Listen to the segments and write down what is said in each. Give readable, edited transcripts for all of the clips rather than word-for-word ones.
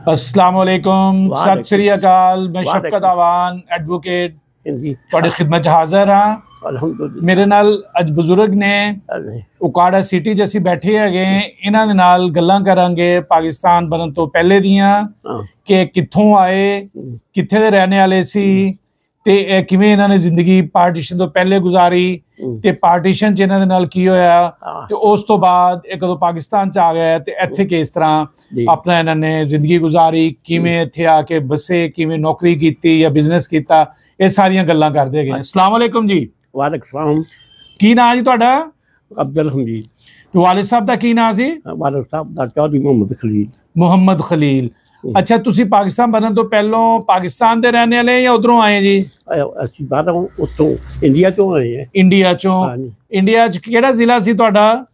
अस्सलाम वालेकुम, सत श्री अकाल। मैं शफकत आवान एडवोकेट ਤੁਹਾਡੀ ਖਿਦਮਤ 'ਚ ਹਾਜ਼ਰ ਹਾਂ। ਅਲਹਮਦੁਲਿਲਾ। ਮੇਰੇ ਨਾਲ ਅੱਜ ਬਜ਼ੁਰਗ ਨੇ ਉਕਾੜਾ ਸਿਟੀ 'ਚ ਅਸੀਂ ਬੈਠੇ ਹੈਗੇ। ਇਹਨਾਂ ਦੇ ਨਾਲ ਗੱਲਾਂ ਕਰਾਂਗੇ ਪਾਕਿਸਤਾਨ ਬਣਨ ਤੋਂ ਪਹਿਲੇ ਦੀਆਂ ਕਿ ਕਿੱਥੋਂ ਆਏ, ਕਿੱਥੇ ਦੇ ਰਹਿਣੇ ਵਾਲੇ ਸੀ ਤੇ ਇਹ ਕਿਵੇਂ ਇਹਨਾਂ ਨੇ ਜ਼ਿੰਦਗੀ ਪਾਰਟੀਸ਼ਨ ਤੋਂ ਪਹਿਲੇ ਗੁਜ਼ਾਰੀ ਤੇ ਪਾਰਟੀਸ਼ਨ 'ਚ ਇਹਨਾਂ ਦੇ ਨਾਲ ਕੀ ਹੋਇਆ ਤੇ ਉਸ ਤੋਂ ਬਾਅਦ ਇਹ ਕਦੋਂ ਪਾਕਿਸਤਾਨ 'ਚ ਆ ਗਿਆ ਤੇ ਇੱਥੇ ਕਿਸ ਤਰ੍ਹਾਂ ਆਪਣਾ ਇਹਨਾਂ ਨੇ ਜ਼ਿੰਦਗੀ ਗੁਜ਼ਾਰੀ, ਕਿਵੇਂ ਇੱਥੇ ਆ ਕੇ ਬਸੇ, ਕਿਵੇਂ ਨੌਕਰੀ ਕੀਤੀ ਜਾਂ ਬਿਜ਼ਨਸ ਕੀਤਾ, ਇਹ ਸਾਰੀਆਂ ਗੱਲਾਂ ਕਰਦੇ ਹੈਗੇ। अस्सलाम वालेकुम जी। वालेकुम सलाम। की नाम जी ਤੁਹਾਡਾ? अब्दुल हमीद। ਤੇ ਵਾਲਿਦ ਸਾਹਿਬ ਦਾ ਕੀ ਨਾਮ ਸੀ? वालिद साहब ਦਾ ਚੌਧਰੀ ਮੁਹੰਮਦ ਖਲੀਲ। ਮੁਹੰਮਦ ਖਲੀਲ। अच्छा, ਤੁਸੀਂ ਪਾਕਿਸਤਾਨ ਬਣਨ ਤੋਂ ਪਹਿਲਾਂ ਪਾਕਿਸਤਾਨ ਦੇ ਰਹਿਣੇ ਵਾਲੇ ਜਾਂ ਉਧਰੋਂ ਆਏ ਜੀ? ਅਸੀਂ ਬਾਹਰੋਂ ਉੱਥੋਂ ਇੰਡੀਆ ਤੋਂ ਆਏ ਹਾਂ। ਇੰਡੀਆ ਚੋਂ? ਇੰਡੀਆ 'ਚ ਕਿਹੜਾ ਜ਼ਿਲ੍ਹਾ ਸੀ ਤੁਹਾਡਾ?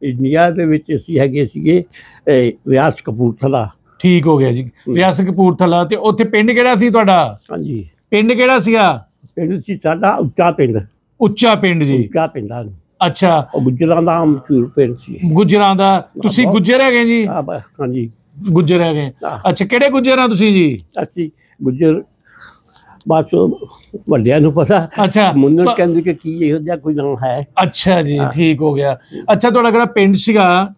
ਇੰਡੀਆ ਦੇ ਵਿੱਚ ਅਸੀਂ ਹੈਗੇ ਸੀਗੇ ਰਿਆਸਤ ਕਪੂਰਥਲਾ। ਠੀਕ ਹੋ ਗਿਆ ਜੀ, ਰਿਆਸਤ ਕਪੂਰਥਲਾ। ਤੇ ਉੱਥੇ ਪਿੰਡ ਕਿਹੜਾ ਸੀ ਤੁਹਾਡਾ? ਹਾਂਜੀ। ਪਿੰਡ ਕਿਹੜਾ ਸੀਗਾ? ਪਿੰਡ ਸੀ ਸਾਡਾ ਉੱਚਾ ਪਿੰਡ। ਉੱਚਾ ਪਿੰਡ ਜੀ। ਉੱਚਾ ਪਿੰਡ। ਅੱਛਾ, ਉਹ ਗੁੱਜਰਾਂ ਦਾ ਮਸ਼ਹੂਰ ਪਿੰਡ ਸੀ। ਗੁੱਜਰਾਂ ਦਾ। ਤੁਸੀਂ ਗੁੱਜਰ ਹੈਗੇ ਜੀ? ਹਾਂਜੀ, ਗੁੱਜਰ ਹੈਗੇ। ਅੱਛਾ, ਕਿਹੜੇ ਗੁੱਜਰ ਆ ਤੁਸੀਂ ਜੀ? ਅਸੀਂ ਗੁੱਜਰ ਬਸ ਵੱਡਿਆਂ ਨੂੰ ਪਤਾ। ਅੱਛਾ, ਮੈਨੂੰ ਕਹਿੰਦੇ ਕਿ ਕੀ ਇਹੋ ਜਿਹਾ ਕੋਈ ਨਾਮ ਹੈ। ਅੱਛਾ ਜੀ, ਠੀਕ ਹੋ ਗਿਆ। ਅੱਛਾ, ਤੁਹਾਡਾ ਕਿਹੜਾ ਪਿੰਡ ਸੀਗਾ?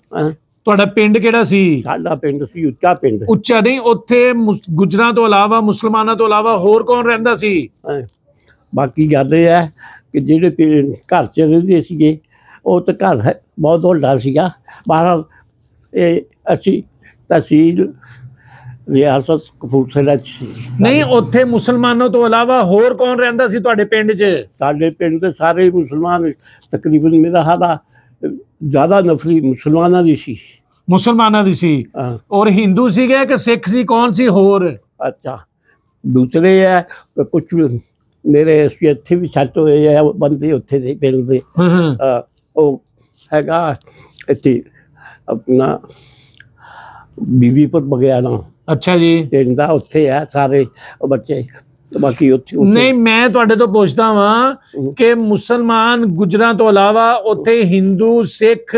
ਤੁਹਾਡਾ ਪਿੰਡ ਕਿਹੜਾ ਸੀ? ਸਾਡਾ ਪਿੰਡ ਸੀ ਉੱਚਾ ਪਿੰਡ। ਉੱਚਾ ਨਹੀਂ, ਉੱਥੇ ਗੁੱਜਰਾਂ ਤੋਂ ਇਲਾਵਾ, ਮੁਸਲਮਾਨਾਂ ਤੋਂ ਇਲਾਵਾ ਹੋਰ ਕੌਣ ਰਹਿੰਦਾ ਸੀ? ਬਾਕੀ ਗੱਲ ਇਹ ਹੈ ਕਿ ਜਿਹੜੇ ਘਰ 'ਚ ਰਹਿੰਦੇ ਸੀਗੇ ਉਹ ਤਾਂ ਘਰ ਹੈ ਬਹੁਤ ਵੱਡਾ ਸੀਗਾ। ਬਾਹਰ ਇਹ ਅਸੀਂ ਤਹਿਸੀਲ ਰਿਆਸਤ ਕਪੂਰਥਲਾ 'ਚ ਸੀ। ਨਹੀਂ, ਉੱਥੇ ਮੁਸਲਮਾਨਾਂ ਤੋਂ ਇਲਾਵਾ ਹੋਰ ਕੌਣ ਰਹਿੰਦਾ ਸੀ ਤੁਹਾਡੇ ਪਿੰਡ 'ਚ? ਸਾਡੇ ਪਿੰਡ ਦੇ ਸਾਰੇ ਮੁਸਲਮਾਨ, ਤਕਰੀਬਨ ਮੇਰਾ ਹਾਲਾ ਜ਼ਿਆਦਾ ਨਫਰੀ ਮੁਸਲਮਾਨਾਂ ਦੀ ਸੀ। ਮੁਸਲਮਾਨਾਂ ਦੀ ਸੀ। ਔਰ ਹਿੰਦੂ ਸੀਗੇ ਕਿ ਸਿੱਖ ਸੀ, ਕੌਣ ਸੀ ਹੋਰ? ਅੱਛਾ, ਦੂਸਰੇ ਹੈ ਕੁਛ ਮੇਰੇ ਇੱਥੇ ਵੀ ਸੱਟ ਹੋਏ ਆ ਬੰਦੇ ਉੱਥੇ ਦੇ ਪਿੰਡ ਦੇ। ਉਹ ਹੈਗਾ ਇੱਥੇ ਆਪਣਾ ਬੀਬੀਪੁਰ ਬਗਿਆਣਾ। ਅੱਛਾ ਜੀ। ਪਿੰਡ ਦਾ ਉੱਥੇ ਹੈ ਸਾਰੇ ਬੱਚੇ। ਬਾਕੀ ਉੱਥੇ ਨਹੀਂ, ਮੈਂ ਤੁਹਾਡੇ ਤੋਂ ਪੁੱਛਦਾ ਵਾਂ ਕਿ ਮੁਸਲਮਾਨ ਗੁੱਜਰਾਂ ਤੋਂ ਇਲਾਵਾ ਉੱਥੇ ਹਿੰਦੂ, ਸਿੱਖ,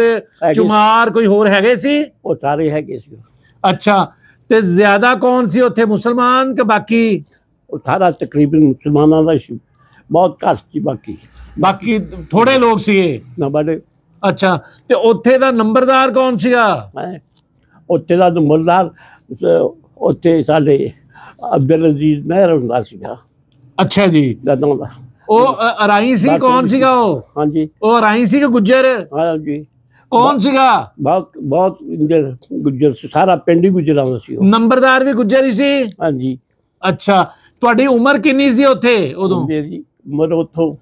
ਚੁਮਾਰ ਕੋਈ ਹੋਰ ਹੈਗੇ ਸੀ? ਉਹ ਸਾਰੇ ਹੈਗੇ ਸੀ। ਅੱਛਾ, ਤੇ ਜ਼ਿਆਦਾ ਕੌਣ ਸੀ ਉੱਥੇ, ਮੁਸਲਮਾਨ ਕਿ ਬਾਕੀ? ਉਹ ਸਾਰਾ ਤਕਰੀਬਨ ਮੁਸਲਮਾਨਾਂ ਦਾ ਸੀ, ਬਹੁਤ ਘੱਟ ਸੀ। ਬਾਕੀ ਥੋੜੇ ਲੋਕ ਸੀਗੇ ਨਾ ਬੜੇ। ਅੱਛਾ, ਤੇ ਉੱਥੇ ਦਾ ਨੰਬਰਦਾਰ ਕੌਣ ਸੀਗਾ? ਉੱਥੇ ਦਾ ਨੰਬਰਦਾਰ ਉੱਥੇ ਸਾਡੇ ਅਬਦੁਲ ਅਜ਼ੀਜ਼ ਮਹਿਰ ਹੁੰਦਾ ਸੀਗਾ। ਅੱਛਾ ਜੀ। ਉਹ ਅਰਾਈ ਸੀ? ਕੌਣ ਸੀਗਾ ਉਹ? ਹਾਂਜੀ, ਉਹ ਅਰਾਈ ਸੀ ਕਿ ਗੁੱਜਰ? ਹਾਂਜੀ। ਕੌਣ ਸੀਗਾ? ਬਹੁਤ ਗੁੱਜਰ ਸੀ, ਸਾਰਾ ਪਿੰਡ ਹੀ ਗੁੱਜਰਾਂ ਦਾ ਸੀ। ਨੰਬਰਦਾਰ ਵੀ ਗੁੱਜਰ ਹੀ ਸੀ? ਹਾਂਜੀ। ਅੱਛਾ, ਤੁਹਾਡੀ ਉਮਰ ਕਿੰਨੀ ਸੀ ਉੱਥੇ ਉਦੋਂ? ਮੇਰੀ ਉਮਰ ਉੱਥੋਂ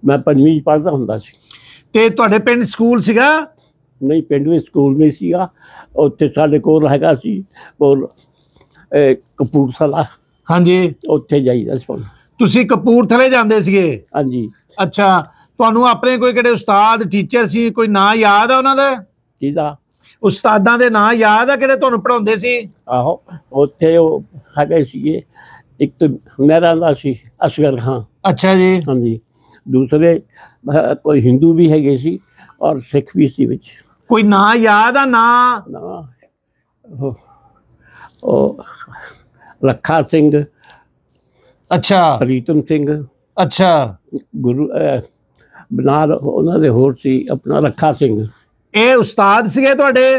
ਮੈਂ 5ਵੀਂ ਪੜ੍ਹਦਾ ਹੁੰਦਾ ਸੀ। ਤੇ ਤੁਹਾਡੇ ਪਿੰਡ ਸਕੂਲ ਸੀਗਾ? ਨਹੀਂ, ਪਿੰਡ ਵਿੱਚ ਸਕੂਲ ਨਹੀਂ ਸੀਗਾ। ਉੱਥੇ ਸਾਡੇ ਕੋਲ ਹੈਗਾ ਸੀ ਕੋਲ ਕਪੂਰਥਲਾ। ਹਾਂਜੀ, ਉੱਥੇ ਜਾਈਦਾ ਸੀ। ਤੁਸੀਂ ਕਪੂਰਥਲੇ ਜਾਂਦੇ ਸੀਗੇ? ਹਾਂਜੀ। ਅੱਛਾ, ਤੁਹਾਨੂੰ ਆਪਣੇ ਕੋਈ ਕਿਹੜੇ ਉਸਤਾਦ, ਟੀਚਰ ਸੀ, ਕੋਈ ਨਾਂ ਯਾਦ ਆ ਉਹਨਾਂ ਦਾ? ਕਿਹਦਾ? ਉਸਤਾਦਾਂ ਦੇ ਨਾਂ ਯਾਦ ਆ ਕਿਹੜੇ ਤੁਹਾਨੂੰ ਪੜ੍ਹਾਉਂਦੇ ਸੀ? ਆਹੋ, ਉੱਥੇ ਉਹ ਹੈਗੇ ਸੀਗੇ। ਇੱਕ ਤਾਂ ਮੇਰਾ ਦਾ ਸੀ ਅਸਗਰ ਖਾਂ। ਅੱਛਾ ਜੀ। ਹਾਂਜੀ। ਦੂਸਰੇ ਕੋਈ ਹਿੰਦੂ ਵੀ ਹੈਗੇ ਸੀ ਔਰ ਸਿੱਖ ਵੀ ਸੀ ਵਿੱਚ। ਕੋਈ ਨਾਂ ਯਾਦ ਆ? ਨਾਂ ਉਹ ਲੱਖਾ ਸਿੰਘ। ਅੱਛਾ। ਪ੍ਰੀਤਮ ਸਿੰਘ। ਅੱਛਾ। ਗੁਰੂ ਬਨਾਰ ਉਹਨਾਂ ਦੇ ਹੋਰ ਸੀ ਆਪਣਾ ਲੱਖਾ ਸਿੰਘ। ਇਹ ਉਸਤਾਦ ਸੀਗੇ ਤੁਹਾਡੇ?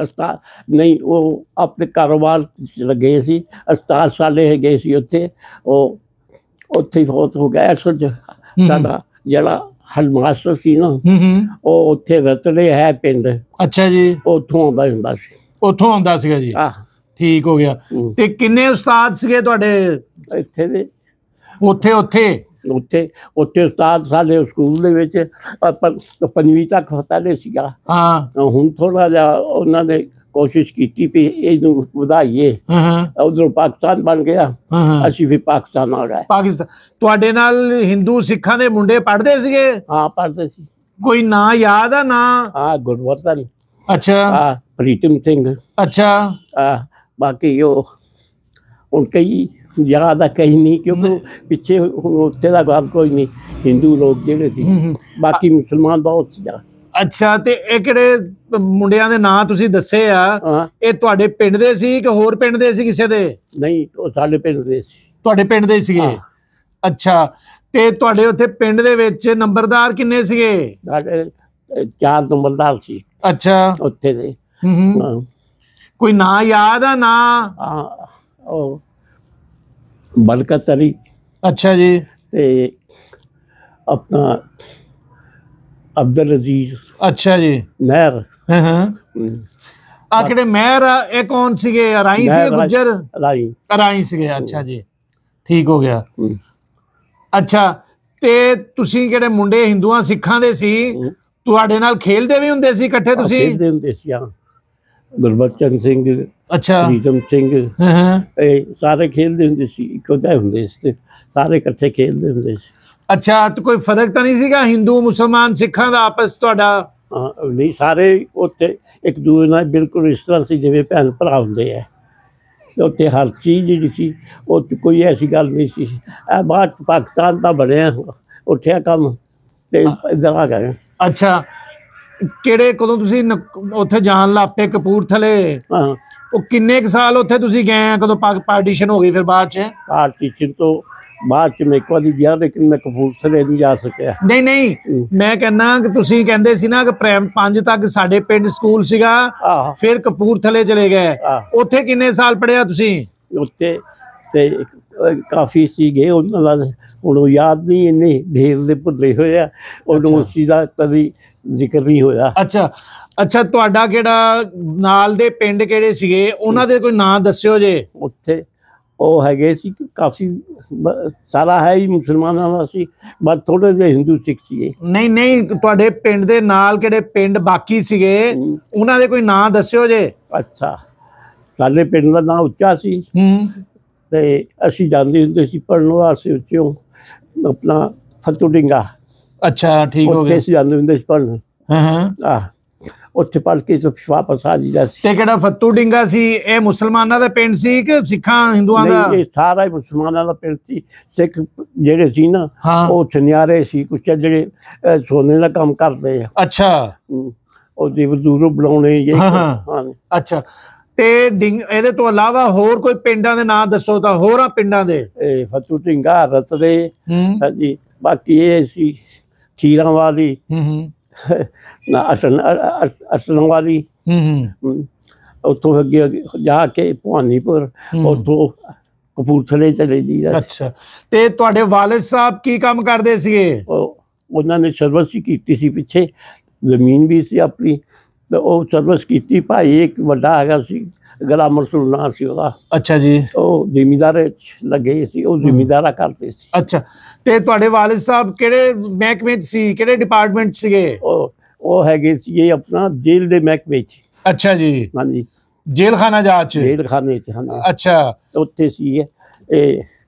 ਉਸਤਾਦ ਨਹੀਂ, ਉਹ ਆਪਣੇ ਕਾਰੋਬਾਰ ਲੱਗੇ ਸੀ। ਉਸਤਾਦ ਸਾਡੇ ਹੈਗੇ ਸੀ ਉੱਥੇ। ਉਹ ਉੱਥੇ ਹੀ ਫੌਤ ਹੋ ਗਿਆ। ਅਸਲ 'ਚ ਸਾਡਾ ਜਿਹੜਾ ਹੈਡਮਾਸਟਰ ਸੀ ਨਾ, ਉਹ ਉੱਥੇ ਰਤੜੇ ਹੈ ਪਿੰਡ। ਅੱਛਾ ਜੀ। ਉੱਥੋਂ ਆਉਂਦਾ ਹੁੰਦਾ ਸੀ। ਉੱਥੋਂ ਆਉਂਦਾ ਸੀਗਾ ਜੀ? ਠੀਕ ਹੋ ਗਿਆ। ਤੇ ਕਿੰਨੇ ਉਸਤਾਦ ਸੀਗੇ ਤੁਹਾਡੇ ਇੱਥੇ ਦੇ? ਉੱਥੇ ਉਸਤਾਦ ਸਾਡੇ ਸਕੂਲ ਦੇ ਵਿੱਚ 5ਵੀਂ ਤੱਕ ਪਹਿਲੇ ਸੀਗਾ। ਹੁਣ ਥੋੜਾ ਜਿਹਾ ਉਹਨਾਂ ਨੇ ਕੋਸ਼ਿਸ਼ ਕੀਤੀ ਵੀ ਇਹਨੂੰ ਵਧਾਈਏ। ਉਧਰੋਂ ਪਾਕਿਸਤਾਨ ਬਣ ਗਿਆ, ਅਸੀਂ ਵੀ ਪਾਕਿਸਤਾਨ ਆ ਗਏ। ਪਾਕਿਸਤਾਨ ਤੁਹਾਡੇ ਨਾਲ ਹਿੰਦੂ ਸਿੱਖਾਂ ਦੇ ਮੁੰਡੇ ਪੜ੍ਹਦੇ ਸੀਗੇ? ਹਾਂ, ਪੜ੍ਹਦੇ ਸੀ। ਕੋਈ ਨਾਂ ਯਾਦ ਆ? ਨਾਂ ਗੁਰਵਰਧਨ। ਅੱਛਾ। ਪ੍ਰੀਤਮ ਸਿੰਘ। ਅੱਛਾ। ਬਾਕੀ ਉਹ ਹੁਣ ਕਈ ਯਾਦ ਆ, ਕਈ ਨਹੀਂ, ਕਿਉਂਕਿ ਪਿੱਛੇ ਹੁਣ ਉੱਥੇ ਦਾ ਗੱਲ ਕੋਈ ਨਹੀਂ। ਹਿੰਦੂ ਲੋਕ ਜਿਹੜੇ ਸੀ, ਬਾਕੀ ਮੁਸਲਮਾਨ ਬਹੁਤ ਸੀ। ਅੱਛਾ, ਤੇ ਇਹ ਕਿਹੜੇ ਮੁੰਡਿਆਂ ਦੇ ਨਾਂ ਤੁਸੀਂ ਦੱਸੇ ਆ, ਇਹ ਤੁਹਾਡੇ ਪਿੰਡ ਦੇ ਸੀ ਕਿ ਹੋਰ ਪਿੰਡ ਦੇ ਸੀ ਕਿਸੇ ਦੇ? ਨਹੀਂ, ਉਹ ਸਾਡੇ ਪਿੰਡ ਦੇ ਸੀ। ਤੁਹਾਡੇ ਪਿੰਡ ਦੇ ਸੀਗੇ? ਅੱਛਾ, ਤੇ ਤੁਹਾਡੇ ਉੱਥੇ ਪਿੰਡ ਦੇ ਵਿੱਚ ਨੰਬਰਦਾਰ ਕਿੰਨੇ ਸੀਗੇ? ਸਾਡੇ 4 ਨੰਬਰਦਾਰ ਸੀ। ਅੱਛਾ, ਉੱਥੇ ਦੇ। ਕੋਈ ਨਾਂ ਯਾਦ ਆ? ਨਾਂ ਉਹ ਬਰਕਤ ਅਲੀ। ਅੱਛਾ ਜੀ। ਤੇ ਆਪਣਾ ਅਬਦੁਲ ਅਜ਼ੀਜ਼। ਅੱਛਾ ਜੀ। ਮਹਿਰ। ਆ ਕਿਹੜੇ ਮਹਿਰ ਆ, ਇਹ ਕੌਣ ਸੀਗੇ? ਰਾਈ ਸੀ ਗੁੱਜਰ? ਰਾਈ ਸੀਗੇ। ਅੱਛਾ ਜੀ, ਠੀਕ ਹੋ ਗਿਆ। ਅੱਛਾ, ਤੇ ਤੁਸੀਂ ਕਿਹੜੇ ਮੁੰਡੇ ਹਿੰਦੂਆਂ ਸਿੱਖਾਂ ਦੇ ਸੀ, ਤੁਹਾਡੇ ਨਾਲ ਖੇਲਦੇ ਵੀ ਹੁੰਦੇ ਸੀ ਇਕੱਠੇ ਤੁਸੀਂ? ਖੇਲਦੇ ਹੁੰਦੇ ਸੀ, ਹਾਂ। ਗੁਰਬਚਨ ਸਿੰਘ, ਅੱਛਾ, ਪ੍ਰੀਤਮ ਸਿੰਘ, ਇਹ ਸਾਰੇ ਖੇਲਦੇ ਹੁੰਦੇ ਸੀ, ਇੱਕੋ ਜਿਹੇ ਹੁੰਦੇ ਸੀ, ਸਾਰੇ ਇਕੱਠੇ ਖੇਲਦੇ ਹੁੰਦੇ ਸੀ। ਅੱਛਾ, ਤੇ ਕੋਈ ਫਰਕ ਤਾਂ ਨਹੀਂ ਸੀਗਾ ਹਿੰਦੂ ਮੁਸਲਮਾਨ ਸਿੱਖਾਂ ਦਾ ਆਪਸ ਤੁਹਾਡਾ? ਨਹੀਂ, ਸਾਰੇ ਉੱਥੇ ਇੱਕ ਦੂਜੇ ਨਾਲ ਬਿਲਕੁਲ ਇਸ ਤਰ੍ਹਾਂ ਸੀ ਜਿਵੇਂ ਭੈਣ ਭਰਾ ਹੁੰਦੇ ਆ। ਉੱਥੇ ਹਰ ਚੀਜ਼ ਜਿਹੜੀ ਸੀ ਉਹ 'ਚ ਕੋਈ ਐਸੀ ਗੱਲ ਨਹੀਂ ਸੀ। ਇਹ ਬਾਅਦ ਪਾਕਿਸਤਾਨ ਦਾ ਬਣਿਆ ਉੱਠਿਆ ਕੰਮ ਤੇ ਇੱਧਰ ਆ ਗਏ। ਅੱਛਾ, ਕਿਹੜੇ ਕਦੋਂ ਤੁਸੀਂ ਉੱਥੇ ਜਾਣ ਲੱਗ ਪਏ ਕਪੂਰਥਲੇ? ਉਹ ਕਿੰਨੇ ਕੁ ਸਾਲ ਉੱਥੇ ਤੁਸੀਂ ਗਏ ਆ, ਕਦੋਂ ਪਾਰਟੀਸ਼ਨ ਹੋ ਗਈ ਫਿਰ ਬਾਅਦ 'ਚ? ਪਾਰਟੀਸ਼ਨ ਤੋਂ ਬਾਅਦ 'ਚ ਮੈਂ ਇੱਕ ਵਾਰੀ ਗਿਆ, ਲੇਕਿਨ ਮੈਂ ਕਪੂਰਥਲੇ ਨਹੀਂ ਜਾ ਸਕਿਆ। ਨਹੀਂ ਨਹੀਂ, ਮੈਂ ਕਹਿੰਦਾ ਕਿ ਤੁਸੀਂ ਕਹਿੰਦੇ ਸੀ ਨਾ ਕਿ ਪ੍ਰਾਇਮ 5 ਤੱਕ ਸਾਡੇ ਪਿੰਡ ਸਕੂਲ ਸੀਗਾ, ਫਿਰ ਕਪੂਰਥਲੇ ਚਲੇ ਗਏ। ਉੱਥੇ ਕਿੰਨੇ ਸਾਲ ਪੜ੍ਹਿਆ ਤੁਸੀਂ? ਉੱਥੇ ਤੇ ਕਾਫੀ ਸੀਗੇ, ਉਹਨਾਂ ਦਾ ਹੁਣ ਯਾਦ ਨਹੀਂ, ਇੰਨੇ ਢੇਰ ਦੇ ਭੁੱਲੇ ਹੋਏ ਆ, ਉਹਨੂੰ ਉਸ ਚੀਜ਼ ਦਾ ਕਦੀ ਜ਼ਿਕਰ ਨਹੀਂ ਹੋਇਆ। ਅੱਛਾ ਅੱਛਾ, ਤੁਹਾਡਾ ਕਿਹੜਾ ਨਾਲ ਦੇ ਪਿੰਡ ਕਿਹੜੇ ਸੀਗੇ, ਉਹਨਾਂ ਦੇ ਕੋਈ ਨਾਂ ਦੱਸਿਓ ਜੇ। ਉੱਥੇ ਉਹ ਹੈਗੇ ਸੀ ਕਾਫੀ, ਸਾਰਾ ਹੈ ਹੀ ਮੁਸਲਮਾਨਾਂ ਦਾ ਸੀ, ਬਸ ਥੋੜੇ ਜਿਹੇ ਹਿੰਦੂ ਸਿੱਖ ਸੀਗੇ। ਨਹੀਂ ਨਹੀਂ, ਤੁਹਾਡੇ ਪਿੰਡ ਦੇ ਨਾਲ ਕਿਹੜੇ ਪਿੰਡ ਬਾਕੀ ਸੀਗੇ, ਉਹਨਾਂ ਦੇ ਕੋਈ ਨਾਂ ਦੱਸਿਓ ਜੇ। ਅੱਛਾ, ਸਾਡੇ ਪਿੰਡ ਦਾ ਨਾਂ ਉੱਚਾ ਸੀ ਤੇ ਅਸੀਂ ਜਾਂਦੇ ਹੁੰਦੇ ਸੀ ਪੜ੍ਹਨ ਵਾਸਤੇ ਉੱਚੋਂ, ਆਪਣਾ ਫਤੂ ਢਿੰਗਾ। ਅੱਛਾ, ਠੀਕ ਹੋ ਗਿਆ। ਅਸੀਂ ਜਾਂਦੇ ਹੁੰਦੇ ਸੀ ਪੜ੍ਹਨ। ਉੱਥੇ ਪੜ੍ਹ ਕੇ ਵਾਪਸ ਆ ਜਾਈਦਾ ਸੀ। ਤੇ ਕਿਹੜਾ ਫੱਤੂ ਢਿੰਗਾ ਸੀ, ਇਹ ਮੁਸਲਮਾਨਾਂ ਦਾ ਪਿੰਡ ਸੀ ਕਿ ਸਿੱਖਾਂ ਹਿੰਦੂਆਂ ਦਾ? ਇਹ ਸਾਰਾ ਹੀ ਮੁਸਲਮਾਨਾਂ ਦਾ ਪਿੰਡ ਸੀ। ਸਿੱਖ ਜਿਹੜੇ ਸੀ ਨਾ ਉਹ ਸੁਨਿਆਰੇ ਸੀ ਕੁਛ, ਜਿਹੜੇ ਸੋਨੇ ਦਾ ਕੰਮ ਕਰਦੇ ਆ। ਅੱਛਾ, ਉਹ ਵਜ਼ੂਰ ਬਣਾਉਣੇ। ਅੱਛਾ, ਤੇ ਇਹਦੇ ਤੋਂ ਇਲਾਵਾ ਹੋਰ ਕੋਈ ਪਿੰਡਾਂ ਦੇ ਨਾਂ ਦੱਸੋ ਤਾਂ, ਹੋਰਾਂ ਪਿੰਡਾਂ ਦੇ? ਇਹ ਫੱਤੂ ਢਿੰਗਾ, ਰਸਦੇ, ਹਾਂਜੀ। ਬਾਕੀ ਇਹ ਸੀ ਖੀਰਾਂ ਵਾਲੀ, ਅਸਲਾਂ ਵਾਲੀ, ਉੱਥੋਂ ਅੱਗੇ ਜਾ ਕੇ ਭਵਾਨੀਪੁਰ, ਉੱਥੋਂ ਕਪੂਰਥਲੇ ਚਲੇ ਜਾਈਦਾ। ਅੱਛਾ, ਤੇ ਤੁਹਾਡੇ ਵਾਲਿਦ ਸਾਹਿਬ ਕੀ ਕੰਮ ਕਰਦੇ ਸੀਗੇ? ਉਹਨਾਂ ਨੇ ਸਰਵਿਸ ਹੀ ਕੀਤੀ ਸੀ, ਪਿੱਛੇ ਜ਼ਮੀਨ ਵੀ ਸੀ ਆਪਣੀ, ਤੇ ਉਹ ਸਰਵਿਸ ਕੀਤੀ। ਭਾਈ ਇੱਕ ਵੱਡਾ ਹੈਗਾ ਸੀ, ਗੁਲਾਮ ਰਸੂਲ ਨਾਂ ਸੀ ਉਹਦਾ। ਅੱਛਾ ਜੀ, ਉਹ ਜ਼ਿਮੀਂਦਾਰ ਲੱਗੇ ਸੀ, ਉਹ ਜ਼ਿਮੀਂਦਾਰਾ ਕਰਦੇ ਸੀ। ਅੱਛਾ, ਤੇ ਤੁਹਾਡੇ ਵਾਲਿਦ ਸਾਹਿਬ ਕਿਹੜੇ ਮਹਿਕਮੇ 'ਚ ਸੀ, ਕਿਹੜੇ ਡਿਪਾਰਟਮੈਂਟ ਸੀਗੇ? ਉਹ ਹੈਗੇ ਸੀ ਇਹ ਆਪਣਾ ਜੇਲ੍ਹ ਦੇ ਮਹਿਕਮੇ 'ਚ। ਅੱਛਾ ਜੀ, ਹਾਂਜੀ, ਜੇਲ੍ਹ ਖਾਨਾ ਜਾਤ 'ਚ? ਜੇਲ੍ਹ ਖਾਨੇ 'ਚ, ਹਾਂਜੀ। ਅੱਛਾ, ਉੱਥੇ ਸੀ ਇਹ।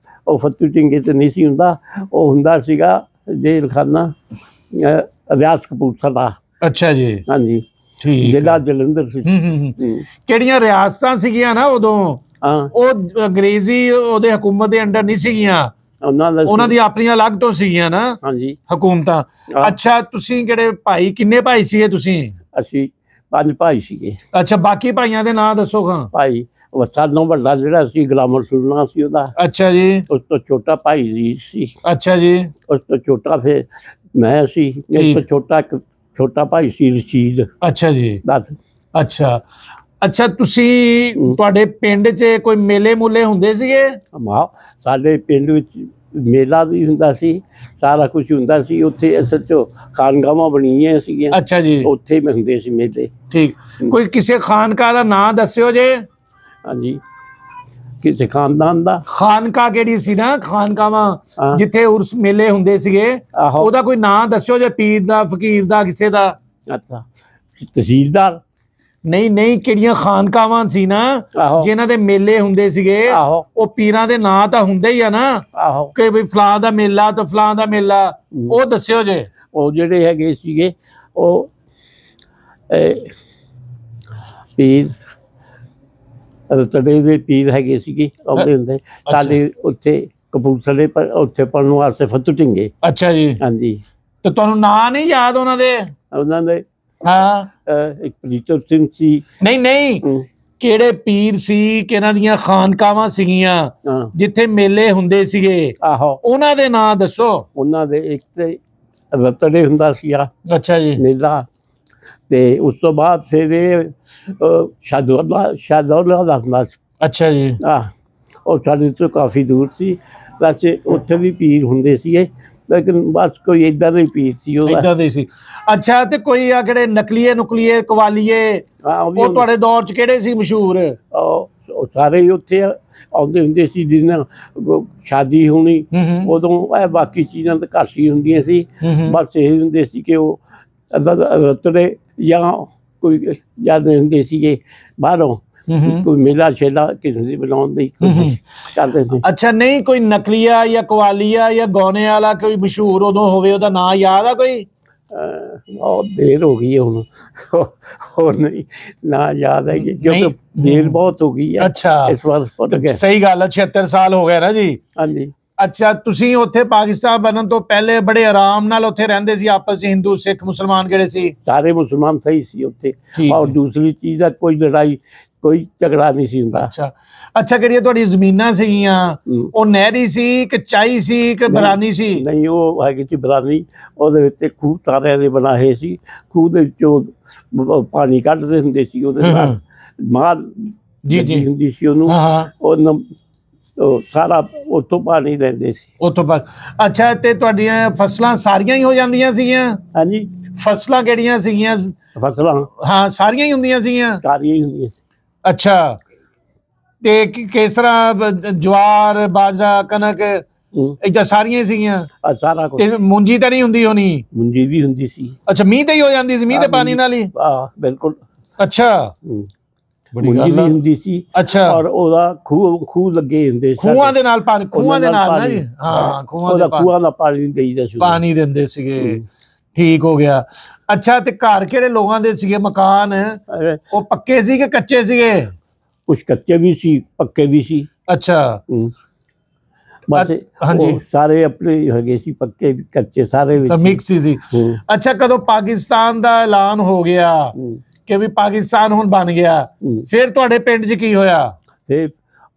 ਉਹ ਫੱਤੂ ਢਿੰਗੇ 'ਤੇ ਨਹੀਂ ਸੀ ਹੁੰਦਾ, ਉਹ ਹੁੰਦਾ ਸੀਗਾ ਜੇਲ੍ਹ ਖਾਨਾ ਰਿਆਸਤ ਕਪੂਰਥਲਾ। ਅੱਛਾ ਜੀ, ਹਾਂਜੀ, ਠੀਕ। ਜ਼ਿਲ੍ਹਾ ਜਲੰਧਰ ਸੀ। ਕਿਹੜੀਆਂ ਰਿਆਸਤਾਂ ਸੀਗੀਆਂ ਨਾ ਉਦੋਂ, ਉਹ ਅੰਗਰੇਜ਼ੀ ਉਹਦੇ ਹਕੂਮਤ ਦੇ ਅੰਡਰ ਨਹੀਂ ਸੀਗੀਆਂ, ਉਹਨਾਂ ਦੀ ਆਪਣੀਆਂ ਅਲੱਗ ਤੋਂ ਸੀਗੀਆਂ ਨਾ? ਹਾਂਜੀ, ਹਕੂਮਤਾਂ। ਅੱਛਾ, ਤੁਸੀਂ ਕਿਹੜੇ ਭਾਈ, ਕਿੰਨੇ ਭਾਈ ਸੀਗੇ ਤੁਸੀਂ? ਅਸੀਂ 5 ਭਾਈ ਸੀਗੇ। ਅੱਛਾ, ਬਾਕੀ ਭਾਈਆਂ ਦੇ ਨਾਂ ਦੱਸੋ ਖਾਂ। ਭਾਈ ਸਾਨੋਂ ਵੱਡਾ ਜਿਹੜਾ ਸੀ ਗੁਲਾਮ ਰਸੂਲ ਨਾਂ ਸੀ ਉਹਦਾ। ਅੱਛਾ ਜੀ। ਉਸ ਤੋਂ ਛੋਟਾ ਭਾਈ ਜੀ ਸੀ। ਅੱਛਾ ਜੀ। ਉਸ ਤੋਂ ਛੋਟਾ ਫਿਰ ਮੈਂ ਸੀ, ਉਸ ਤੋਂ ਛੋਟਾ ਇੱਕ ਛੋਟਾ ਭਾਈ ਸੀ ਰਸ਼ੀਦ। ਅੱਛਾ ਜੀ, ਦੱਸ। ਅੱਛਾ ਅੱਛਾ, ਤੁਸੀਂ ਤੁਹਾਡੇ ਪਿੰਡ 'ਚ ਕੋਈ ਮੇਲੇ ਮੂਲੇ ਹੁੰਦੇ ਸੀਗੇ? ਸਾਡੇ ਪਿੰਡ ਵਿੱਚ ਮੇਲਾ ਵੀ ਹੁੰਦਾ ਸੀ, ਸਾਰਾ ਕੁਛ ਹੁੰਦਾ ਸੀ। ਉੱਥੇ ਅਸਲ 'ਚ ਖਾਨਗਾਹਾਂ ਬਣੀਆਂ ਸੀਗੀਆਂ। ਅੱਛਾ ਜੀ, ਉੱਥੇ ਵੀ ਹੁੰਦੇ ਸੀ ਮੇਲੇ। ਠੀਕ, ਕੋਈ ਕਿਸੇ ਖਾਨਕਾ ਦਾ ਨਾਂ ਦੱਸਿਓ ਜੇ। ਹਾਂਜੀ, ਕਿਸੇ ਖਾਨਦਾਨ ਦਾ? ਖਾਨਕਾ ਕਿਹੜੀ ਸੀ ਨਾ, ਖਾਨਕਾਵਾਂ ਜਿੱਥੇ ਉਰਸ ਮੇਲੇ ਹੁੰਦੇ ਸੀਗੇ, ਉਹਦਾ ਕੋਈ ਨਾਂ ਦੱਸਿਓ ਜੇ, ਪੀਰ ਦਾ, ਫਕੀਰ ਦਾ, ਕਿਸੇ ਦਾ? ਅੱਛਾ, ਤਹਿਸੀਲਦਾਰ? ਨਹੀਂ ਨਹੀਂ, ਕਿਹੜੀਆਂ ਖਾਨਕਾਵਾਂ ਸੀ ਨਾ ਜਿਨ੍ਹਾਂ ਦੇ ਮੇਲੇ ਹੁੰਦੇ ਸੀਗੇ, ਉਹ ਪੀਰਾਂ ਦੇ ਨਾਂ ਤਾਂ ਹੁੰਦੇ ਹੀ ਆ ਨਾ, ਕਿ ਵੀ ਫਲਾਂ ਦਾ ਮੇਲਾ ਤਾਂ ਫਲਾਂ ਦਾ ਮੇਲਾ, ਉਹ ਦੱਸਿਓ ਜੇ। ਉਹ ਜਿਹੜੇ ਹੈਗੇ ਸੀਗੇ ਉਹ ਪੀਰ ਰਤੜੇ ਦੇ ਪੀਰ ਹੈਗੇ ਸੀਗੇ, ਆਉਂਦੇ ਹੁੰਦੇ ਸਾਡੇ ਉੱਥੇ ਕਪੂਰਥਲੇ, ਪਰ ਉੱਥੇ ਪੜ੍ਹਨ ਵਾਸਤੇ ਫੱਤੂ ਢਿੰਗੇ। ਅੱਛਾ ਜੀ, ਹਾਂਜੀ। ਤੇ ਤੁਹਾਨੂੰ ਨਾਂ ਨਹੀਂ ਯਾਦ ਉਹਨਾਂ ਦੇ? ਉਹਨਾਂ ਦੇ ਇੱਕ ਪ੍ਰੀਤਮ ਸਿੰਘ ਸੀ। ਨਹੀਂ ਨਹੀਂ, ਕਿਹੜੇ ਪੀਰ ਸੀ ਕਿ ਇਹਨਾਂ ਦੀਆਂ ਖਾਨਕਾਵਾਂ ਸੀਗੀਆਂ ਜਿੱਥੇ ਮੇਲੇ ਹੁੰਦੇ ਸੀਗੇ? ਆਹੋ, ਉਹਨਾਂ ਦੇ ਨਾਂ ਦੱਸੋ। ਉਹਨਾਂ ਦੇ ਇੱਕ ਤੇ ਰਤੜੇ ਹੁੰਦਾ ਸੀ। ਅੱਛਾ ਜੀ। ਮੇਲਾ, ਤੇ ਉਸ ਤੋਂ ਬਾਅਦ ਫਿਰ ਇਹ ਸ਼ਾਹਦੌਲਾ ਦਾ ਹੁੰਦਾ ਸੀ। ਅੱਛਾ ਜੀ। ਉਹ ਸਾਡੇ ਤੋਂ ਕਾਫੀ ਦੂਰ ਸੀ, ਵੈਸੇ ਉੱਥੇ ਵੀ ਪੀਰ ਹੁੰਦੇ ਸੀਗੇ, ਲੇਕਿਨ ਬਸ ਕੋਈ ਏਦਾਂ ਦੇ ਪੀਰ ਸੀ, ਏਦਾਂ ਦੇ ਸੀ। ਅੱਛਾ, ਤੇ ਕੋਈ ਆ ਕਿਹੜੇ ਨਕਲੀਏ ਕਵਾਲੀਏ, ਉਹ ਤੁਹਾਡੇ ਦੌਰ ਚ ਕਿਹੜੇ ਸੀ ਮਸ਼ਹੂਰ? ਉਹ ਸਾਰੇ ਹੀ ਉੱਥੇ ਆਉਂਦੇ ਹੁੰਦੇ ਸੀ, ਜਿਹਨਾਂ ਸ਼ਾਦੀ ਹੋਣੀ ਉਦੋਂ। ਇਹ ਬਾਕੀ ਚੀਜ਼ਾਂ ਤਾਂ ਘੱਟ ਹੀ ਹੁੰਦੀਆਂ ਸੀ, ਬਸ ਇਹ ਹੁੰਦੇ ਸੀ ਕਿ ਉਹ ਰਤੜੇ ਜਾਂ ਕੋਈ ਜਾਂਦੇ ਹੁੰਦੇ ਸੀਗੇ ਬਾਹਰੋਂ, ਕੋਈ ਮੇਲਾ ਸ਼ੇਲਾ ਕਿਸੇ ਦੀ ਬਣਾਉਣ ਦੀ ਕਰਦੇ ਸੀ। ਅੱਛਾ, ਨਹੀਂ ਕੋਈ ਨਕਲੀਆ ਜਾਂ ਕਵਾਲੀਆ ਜਾਂ ਗਾਉਣੇ ਵਾਲਾ ਕੋਈ ਮਸ਼ਹੂਰ ਉਦੋਂ ਹੋਵੇ, ਉਹਦਾ ਨਾਂ ਯਾਦ ਆ ਕੋਈ? ਬਹੁਤ ਦੇਰ ਹੋ ਗਈ ਹੁਣ, ਹੋਰ ਨਹੀਂ ਨਾ ਯਾਦ ਹੈ, ਕਿਉਂਕਿ ਦੇਰ ਬਹੁਤ ਹੋ ਗਈ ਹੈ। ਅੱਛਾ, ਇਸ ਵਾਰ ਸਹੀ ਗੱਲ ਹੈ, 76 ਸਾਲ ਹੋ ਗਏ ਨਾ ਜੀ। ਹਾਂਜੀ। ਅੱਛਾ, ਤੁਸੀਂ ਉੱਥੇ ਪਾਕਿਸਤਾਨ ਬਣਨ ਤੋਂ ਪਹਿਲੇ ਬੜੇ ਆਰਾਮ ਨਾਲ ਉੱਥੇ ਰਹਿੰਦੇ ਸੀ ਆਪਸ ਚ? ਹਿੰਦੂ ਸਿੱਖ ਮੁਸਲਮਾਨ ਕਿਹੜੇ ਸੀ? ਸਾਰੇ ਮੁਸਲਮਾਨ ਸਹੀ ਸੀ ਉੱਥੇ। ਔਰ ਦੂਸਰੀ ਚੀਜ਼ ਦਾ ਕੋਈ ਲੜਾਈ ਕੋਈ ਝਗੜਾ ਨਹੀਂ ਸੀ ਹੁੰਦਾ। ਅੱਛਾ ਅੱਛਾ, ਕਿਹੜੀਆਂ ਤੁਹਾਡੀ ਜ਼ਮੀਨਾਂ ਸੀਗੀਆਂ ਉਹ ਨਹਿਰੀ ਸੀ ਕਿ ਚਾਈ ਸੀ ਕਿ ਬਰਾਨੀ ਸੀ? ਨਹੀਂ, ਉਹ ਹੈਗੀ ਸੀ ਬਰਾਨੀ। ਉਹਦੇ ਵਿੱਚ ਖੂਹ ਤਾਰਿਆਂ ਦੇ ਬਣਾਏ ਸੀ, ਖੂਹ ਦੇ ਵਿੱਚੋਂ ਪਾਣੀ ਕੱਢਦੇ ਹੁੰਦੇ ਸੀ, ਉਹਦੇ ਨਾਲ ਮਾਲ ਜੀ ਹੁੰਦੀ ਸੀ ਉਹਨੂੰ, ਉਹ ਸਾਰਾ ਉੱਥੋਂ ਪਾਣੀ ਲੈਂਦੇ ਸੀ ਉੱਥੋਂ। ਅੱਛਾ, ਤੇ ਤੁਹਾਡੀਆਂ ਫਸਲਾਂ ਸਾਰੀਆਂ ਹੀ ਹੋ ਜਾਂਦੀਆਂ ਸੀਗੀਆਂ? ਹਾਂਜੀ। ਫਸਲਾਂ ਕਿਹੜੀਆਂ ਸੀਗੀਆਂ? ਫਸਲਾਂ ਸਾਰੀਆਂ ਹੀ ਹੁੰਦੀਆਂ ਸੀਗੀਆਂ? ਸਾਰੀਆਂ ਹੀ ਹੁੰਦੀਆਂ ਸੀ। ਅੱਛਾ, ਤੇ ਕਿਸ ਤਰ੍ਹਾਂ ਜਵਾਰ ਬਾਜਰਾ ਕਣਕ ਏਦਾਂ ਸਾਰੀਆਂ ਹੀ ਸੀਗੀਆਂ? ਸਾਰਾ ਕੁਝ। ਤੇ ਮੂੰਜੀ ਤਾਂ ਨਹੀਂ ਹੁੰਦੀ ਹੋਣੀ? ਮੂੰਜੀ ਵੀ ਹੁੰਦੀ ਸੀ। ਅੱਛਾ, ਮੀਂਹ ਤੇ ਹੀ ਹੋ ਜਾਂਦੀ ਸੀ, ਮੀਂਹ ਦੇ ਪਾਣੀ ਨਾਲ ਹੀ? ਬਿਲਕੁਲ। ਅੱਛਾ, ਮੂੰਜੀ ਵੀ ਹੁੰਦੀ ਸੀ। ਅੱਛਾ, ਔਰ ਉਹਦਾ ਖੂਹ ਲੱਗੇ ਹੁੰਦੇ ਸੀ, ਖੂਹਾਂ ਦੇ ਨਾਲ ਪਾਣੀ, ਖੂਹਾਂ ਦੇ ਨਾਲ ਨਾ ਜੀ? ਹਾਂ, ਖੂਹਾਂ ਦਾ ਪਾਣੀ ਦੇਈਦਾ ਸੀ, ਪਾਣੀ ਦਿੰਦੇ ਸੀਗੇ। ਠੀਕ ਹੋ ਗਿਆ। ਅੱਛਾ, ਤੇ ਘਰ ਕਿਹੜੇ ਲੋਕਾਂ ਦੇ ਸੀਗੇ? ਮਕਾਨ ਉਹ ਪੱਕੇ ਸੀ ਕਿ ਕੱਚੇ ਸੀਗੇ? ਕੁਝ ਕੱਚੇ ਵੀ ਸੀ, ਪੱਕੇ ਵੀ ਸੀ। ਅੱਛਾ, ਬਸ ਹਾਂਜੀ, ਸਾਰੇ ਆਪਣੇ ਹੈਗੇ ਸੀ, ਪੱਕੇ ਕੱਚੇ ਸਾਰੇ ਮਿਕਸ ਸੀ। ਅੱਛਾ, ਕਦੋਂ ਪਾਕਿਸਤਾਨ ਦਾ ਐਲਾਨ ਹੋ ਗਿਆ ਕਿ ਵੀ ਪਾਕਿਸਤਾਨ ਹੁਣ ਬਣ ਗਿਆ, ਫਿਰ ਤੁਹਾਡੇ ਪਿੰਡ 'ਚ ਕੀ ਹੋਇਆ? ਫਿਰ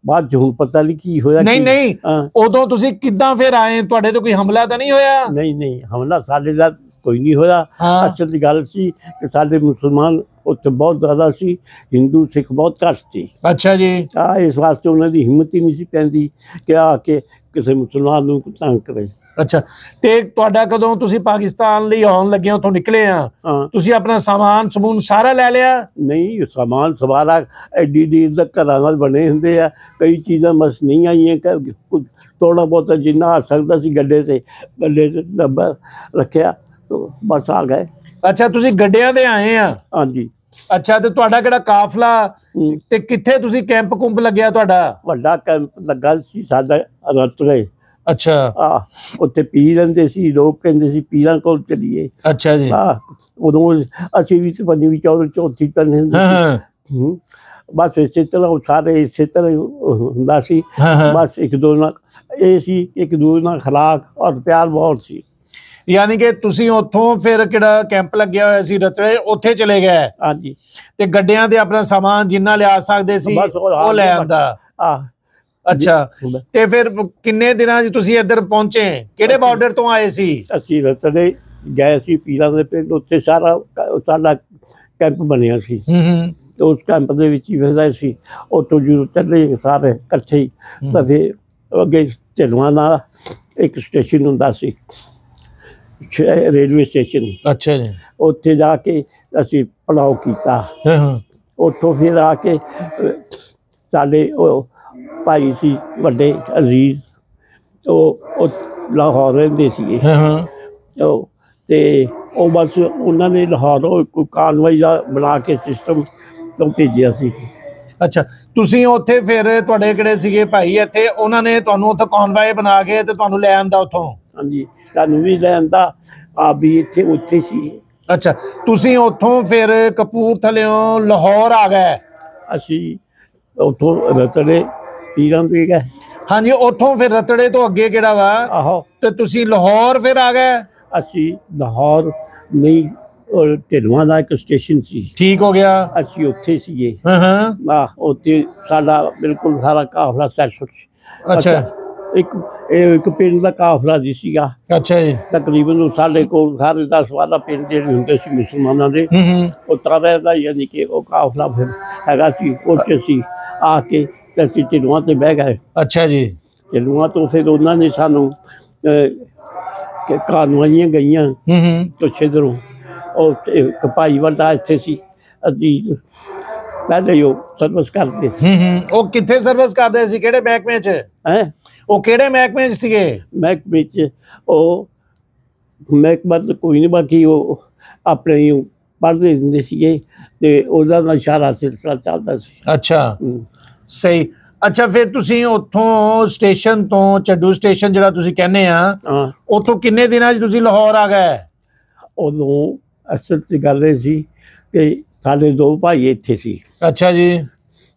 ਬਾਅਦ 'ਚ ਹੁਣ ਪਤਾ ਨਹੀਂ ਕੀ ਹੋਇਆ। ਨਹੀਂ, ਉਦੋਂ ਤੁਸੀਂ ਕਿੱਦਾਂ ਫਿਰ ਆਏ? ਤੁਹਾਡੇ ਤੇ ਕੋਈ ਹਮਲਾ ਤਾਂ ਨਹੀਂ ਹੋਇਆ? ਨਹੀਂ, ਹਮਲਾ ਸਾਡੇ ਦਾ ਕੋਈ ਨਹੀਂ ਹੋਇਆ। ਅਸਲ ਦੀ ਗੱਲ ਸੀ ਕਿ ਸਾਡੇ ਮੁਸਲਮਾਨ ਉੱਥੇ ਬਹੁਤ ਜ਼ਿਆਦਾ ਸੀ, ਹਿੰਦੂ ਸਿੱਖ ਬਹੁਤ ਘੱਟ ਸੀ। ਅੱਛਾ ਜੀ। ਇਸ ਵਾਸਤੇ ਉਹਨਾਂ ਦੀ ਹਿੰਮਤ ਹੀ ਨਹੀਂ ਸੀ ਪੈਂਦੀ ਕਿ ਆ ਕੇ ਕਿਸੇ ਮੁਸਲਮਾਨ ਨੂੰ ਤੰਗ ਕਰੇ। ਅੱਛਾ, ਤੇ ਤੁਹਾਡਾ ਕਦੋਂ ਤੁਸੀਂ ਪਾਕਿਸਤਾਨ ਲਈ ਆਉਣ ਲੱਗੇ, ਉੱਥੋਂ ਨਿਕਲੇ ਆ, ਤੁਸੀਂ ਆਪਣਾ ਸਮੂਨ ਸਾਰਾ ਲੈ ਲਿਆ? ਨਹੀਂ, ਸਾਮਾਨ ਸਵਾਰਾ ਐਡੀ ਦੇਰ ਤੱਕ ਘਰਾਂ ਨਾਲ ਬਣੇ ਹੁੰਦੇ ਆ, ਕਈ ਚੀਜ਼ਾਂ ਬਸ ਨਹੀਂ ਆਈਆਂ। ਥੋੜਾ ਬਹੁਤਾ ਜਿੰਨਾ ਆ ਸਕਦਾ ਸੀ ਗੱਡੇ 'ਤੇ ਡੱਬਾ ਰੱਖਿਆ, ਬਸ ਆ ਗਏ। ਅੱਛਾ, ਤੁਸੀਂ ਗੱਡਿਆਂ ਤੇ ਆਏ ਆ? ਹਾਂਜੀ। ਅੱਛਾ, ਤੇ ਤੁਹਾਡਾ ਕਿਹੜਾ ਕਾਫਲਾ ਤੇ ਕਿੱਥੇ ਤੁਸੀਂ ਕੈਂਪ ਕੁੰਪ ਲੱਗਿਆ ਤੁਹਾਡਾ? ਵੱਡਾ ਕੈਂਪ ਲੱਗਾ ਸੀ ਸਾਡਾ ਰਤੜੇ। ਅੱਛਾ, ਉੱਥੇ ਪੀਰ ਰਹਿੰਦੇ ਸੀ, ਲੋਕ ਕਹਿੰਦੇ ਸੀ ਪੀਰਾਂ ਕੋਲ ਚਲੀਏ। ਅੱਛਾ ਜੀ। ਉਦੋਂ ਅਸੀਂ ਵੀ ਪੰਜਵੀਂ ਚੌਥੀ ਪੜ੍ਹਦੇ ਹੁੰਦੇ। ਬਸ ਇਸੇ ਤਰ੍ਹਾਂ ਉਹ ਸਾਰੇ ਇਸੇ ਤਰ੍ਹਾਂ ਹੁੰਦਾ ਸੀ। ਬਸ ਇੱਕ ਦੂਜੇ ਨਾਲ ਇਹ ਸੀ, ਇੱਕ ਦੂਜੇ ਨਾਲ ਅਖਲਾਕ ਔਰ ਪਿਆਰ ਬਹੁਤ ਸੀ। ਯਾਨੀ ਕਿ ਤੁਸੀਂ ਉੱਥੋਂ ਫਿਰ ਕਿਹੜਾ ਕੈਂਪ ਲੱਗਿਆ ਹੋਇਆ ਸੀ ਰਤੜੇ, ਉੱਥੇ ਚਲੇ ਗਏ? ਹਾਂਜੀ। ਤੇ ਗੱਡਿਆਂ ਤੇ ਆਪਣਾ ਸਮਾਨ ਜਿੰਨਾ ਲਿਆ ਸਕਦੇ ਸੀ ਉਹ ਲੈ ਆਂਦਾ? ਅੱਛਾ, ਤੇ ਫਿਰ ਕਿੰਨੇ ਦਿਨਾਂ 'ਚ ਤੁਸੀਂ ਇੱਧਰ ਪਹੁੰਚੇ? ਕਿਹੜੇ ਬਾਰਡਰ ਤੋਂ ਆਏ ਸੀ? ਅਸੀਂ ਰਤੜੇ ਗਏ ਸੀ ਪੀਰਾਂ ਦੇ ਪਿੰਡ, ਉੱਥੇ ਸਾਡਾ ਕੈਂਪ ਬਣਿਆ ਸੀ। ਤੇ ਉਸ ਕੈਂਪ ਦੇ ਵਿੱਚ ਹੀ ਫਿਰ ਸੀ। ਉੱਥੋਂ ਜਦੋਂ ਚੱਲੇ ਸਾਰੇ ਇਕੱਠੇ ਹੀ, ਤਾਂ ਫਿਰ ਅੱਗੇ ਝਲਵਾਂ ਨਾਲ ਇੱਕ ਸਟੇਸ਼ਨ ਹੁੰਦਾ ਸੀ, ਰੇਲਵੇ ਸਟੇਸ਼ਨ। ਅੱਛਾ ਜੀ। ਉੱਥੇ ਜਾ ਕੇ ਅਸੀਂ ਪੜਾਅ ਕੀਤਾ। ਉੱਥੋਂ ਫਿਰ ਆ ਕੇ ਸਾਡੇ ਉਹ ਭਾਈ ਸੀ ਵੱਡੇ ਅਜ਼ੀਜ਼, ਉਹ ਲਾਹੌਰ ਰਹਿੰਦੇ ਸੀਗੇ। ਤੇ ਉਹ ਬਸ ਉਹਨਾਂ ਨੇ ਲਾਹੌਰ ਕੋਈ ਕਾਨਵਾਈ ਦਾ ਬਣਾ ਕੇ ਸਿਸਟਮ ਤੋਂ ਭੇਜਿਆ ਸੀ। ਅੱਛਾ, ਤੁਸੀਂ ਉੱਥੇ ਫਿਰ ਤੁਹਾਡੇ ਕਿਹੜੇ ਸੀਗੇ ਭਾਈ ਇੱਥੇ, ਉਹਨਾਂ ਨੇ ਤੁਹਾਨੂੰ ਉੱਥੇ ਕਾਨਵਾਈ ਬਣਾ ਕੇ ਤੇ ਤੁਹਾਨੂੰ ਲੈ ਆਂਦਾ ਉੱਥੋਂ? ਹਾਂਜੀ, ਤੁਹਾਨੂੰ ਵੀ ਲੈ ਆਂਦਾ, ਆਪ ਵੀ ਇੱਥੇ ਉੱਥੇ ਸੀ। ਅੱਛਾ, ਤੁਸੀਂ ਉੱਥੋਂ ਫਿਰ ਕਪੂਰਥਲਿਓਂ ਲਾਹੌਰ ਆ ਗਏ? ਅਸੀਂ ਉੱਥੋਂ ਰਤੜੇ ਪੀਰਾਂ ਦੇ ਗਏ। ਹਾਂਜੀ, ਉੱਥੋਂ ਫਿਰ ਰਤੜੇ ਤੋਂ ਅੱਗੇ ਕਿਹੜਾ ਵਾ? ਆਹੋ। ਤੇ ਤੁਸੀਂ ਲਾਹੌਰ ਫਿਰ ਆ ਗਏ? ਅਸੀਂ ਲਾਹੌਰ ਨਹੀਂ, ਢਿਲਵਾਂ ਦਾ ਇੱਕ ਸਟੇਸ਼ਨ ਸੀ। ਠੀਕ ਹੋ ਗਿਆ। ਅਸੀਂ ਉੱਥੇ ਸੀਗੇ। ਹਾਂ ਉੱਥੇ ਸਾਡਾ ਬਿਲਕੁਲ ਸਾਰਾ ਕਾਫਲਾ ਸੈਟ। ਅੱਛਾ ਇੱਕ ਪਿੰਡ ਦਾ ਕਾਫਲਾ ਜੀ ਸੀਗਾ। ਅੱਛਾ ਜੀ। ਤਕਰੀਬਨ ਸਾਡੇ ਕੋਲ ਸਾਰੇ 10-12 ਪਿੰਡ ਜਿਹੜੇ ਹੁੰਦੇ ਸੀ ਮੁਸਲਮਾਨਾਂ ਦੇ, ਉਹ ਤਰ੍ਹਾਂ ਦਾ ਯਾਨੀ ਕਿ ਉਹ ਕਾਫਲਾ ਫਿਰ ਹੈਗਾ ਸੀ। ਉੱਥੇ ਅਸੀਂ ਆ ਕੇ ਤੇ ਅਸੀਂ ਢਿਲਵਾਂ ਤੇ ਬਹਿ ਗਏ। ਅੱਛਾ ਜੀ। ਢਿਲਵਾਂ ਤੋਂ ਫਿਰ ਉਹਨਾਂ ਨੇ ਸਾਨੂੰ ਕਾਨਵਾਈਆਂ ਗਈਆਂ ਕੁਛ ਇੱਧਰੋਂ। ਉਹ ਇੱਕ ਭਾਈ ਵੱਡਾ ਇੱਥੇ ਸੀ, ਅਸੀਂ ਪਹਿਲੇ ਉਹ ਸਰਵਿਸ ਕਰਦੇ ਸੀ। ਉਹ ਕਿੱਥੇ ਸਰਵਿਸ ਕਰਦੇ ਸੀ, ਕਿਹੜੇ ਮਹਿਕਮੇ 'ਚ? ਉਹ ਕਿਹੜੇ ਮਹਿਕਮੇ 'ਚ ਸੀਗੇ? ਮਹਿਕਮੇ 'ਚ ਉਹ ਮਹਿਕਮਾ ਤਾਂ ਕੋਈ ਨਹੀਂ, ਬਾਕੀ ਉਹ ਆਪਣੇ ਪੜ੍ਹਦੇ ਹੁੰਦੇ ਸੀਗੇ ਤੇ ਉਹਦਾ ਨਾਲ ਸਾਰਾ ਸਿਲਸਿਲਾ ਚੱਲਦਾ ਸੀ। ਅੱਛਾ ਸਹੀ। ਅੱਛਾ ਫਿਰ ਤੁਸੀਂ ਉੱਥੋਂ ਸਟੇਸ਼ਨ ਤੋਂ ਚੱਡੂ ਸਟੇਸ਼ਨ ਜਿਹੜਾ ਤੁਸੀਂ ਕਹਿੰਦੇ ਆ, ਉੱਥੋਂ ਕਿੰਨੇ ਦਿਨਾਂ 'ਚ ਤੁਸੀਂ ਲਾਹੌਰ ਆ ਗਏ? ਉਦੋਂ ਅਸਲ 'ਚ ਗੱਲ ਇਹ ਸੀ ਕਿ ਸਾਡੇ 2 ਭਾਈ ਇੱਥੇ ਸੀ। ਅੱਛਾ ਜੀ।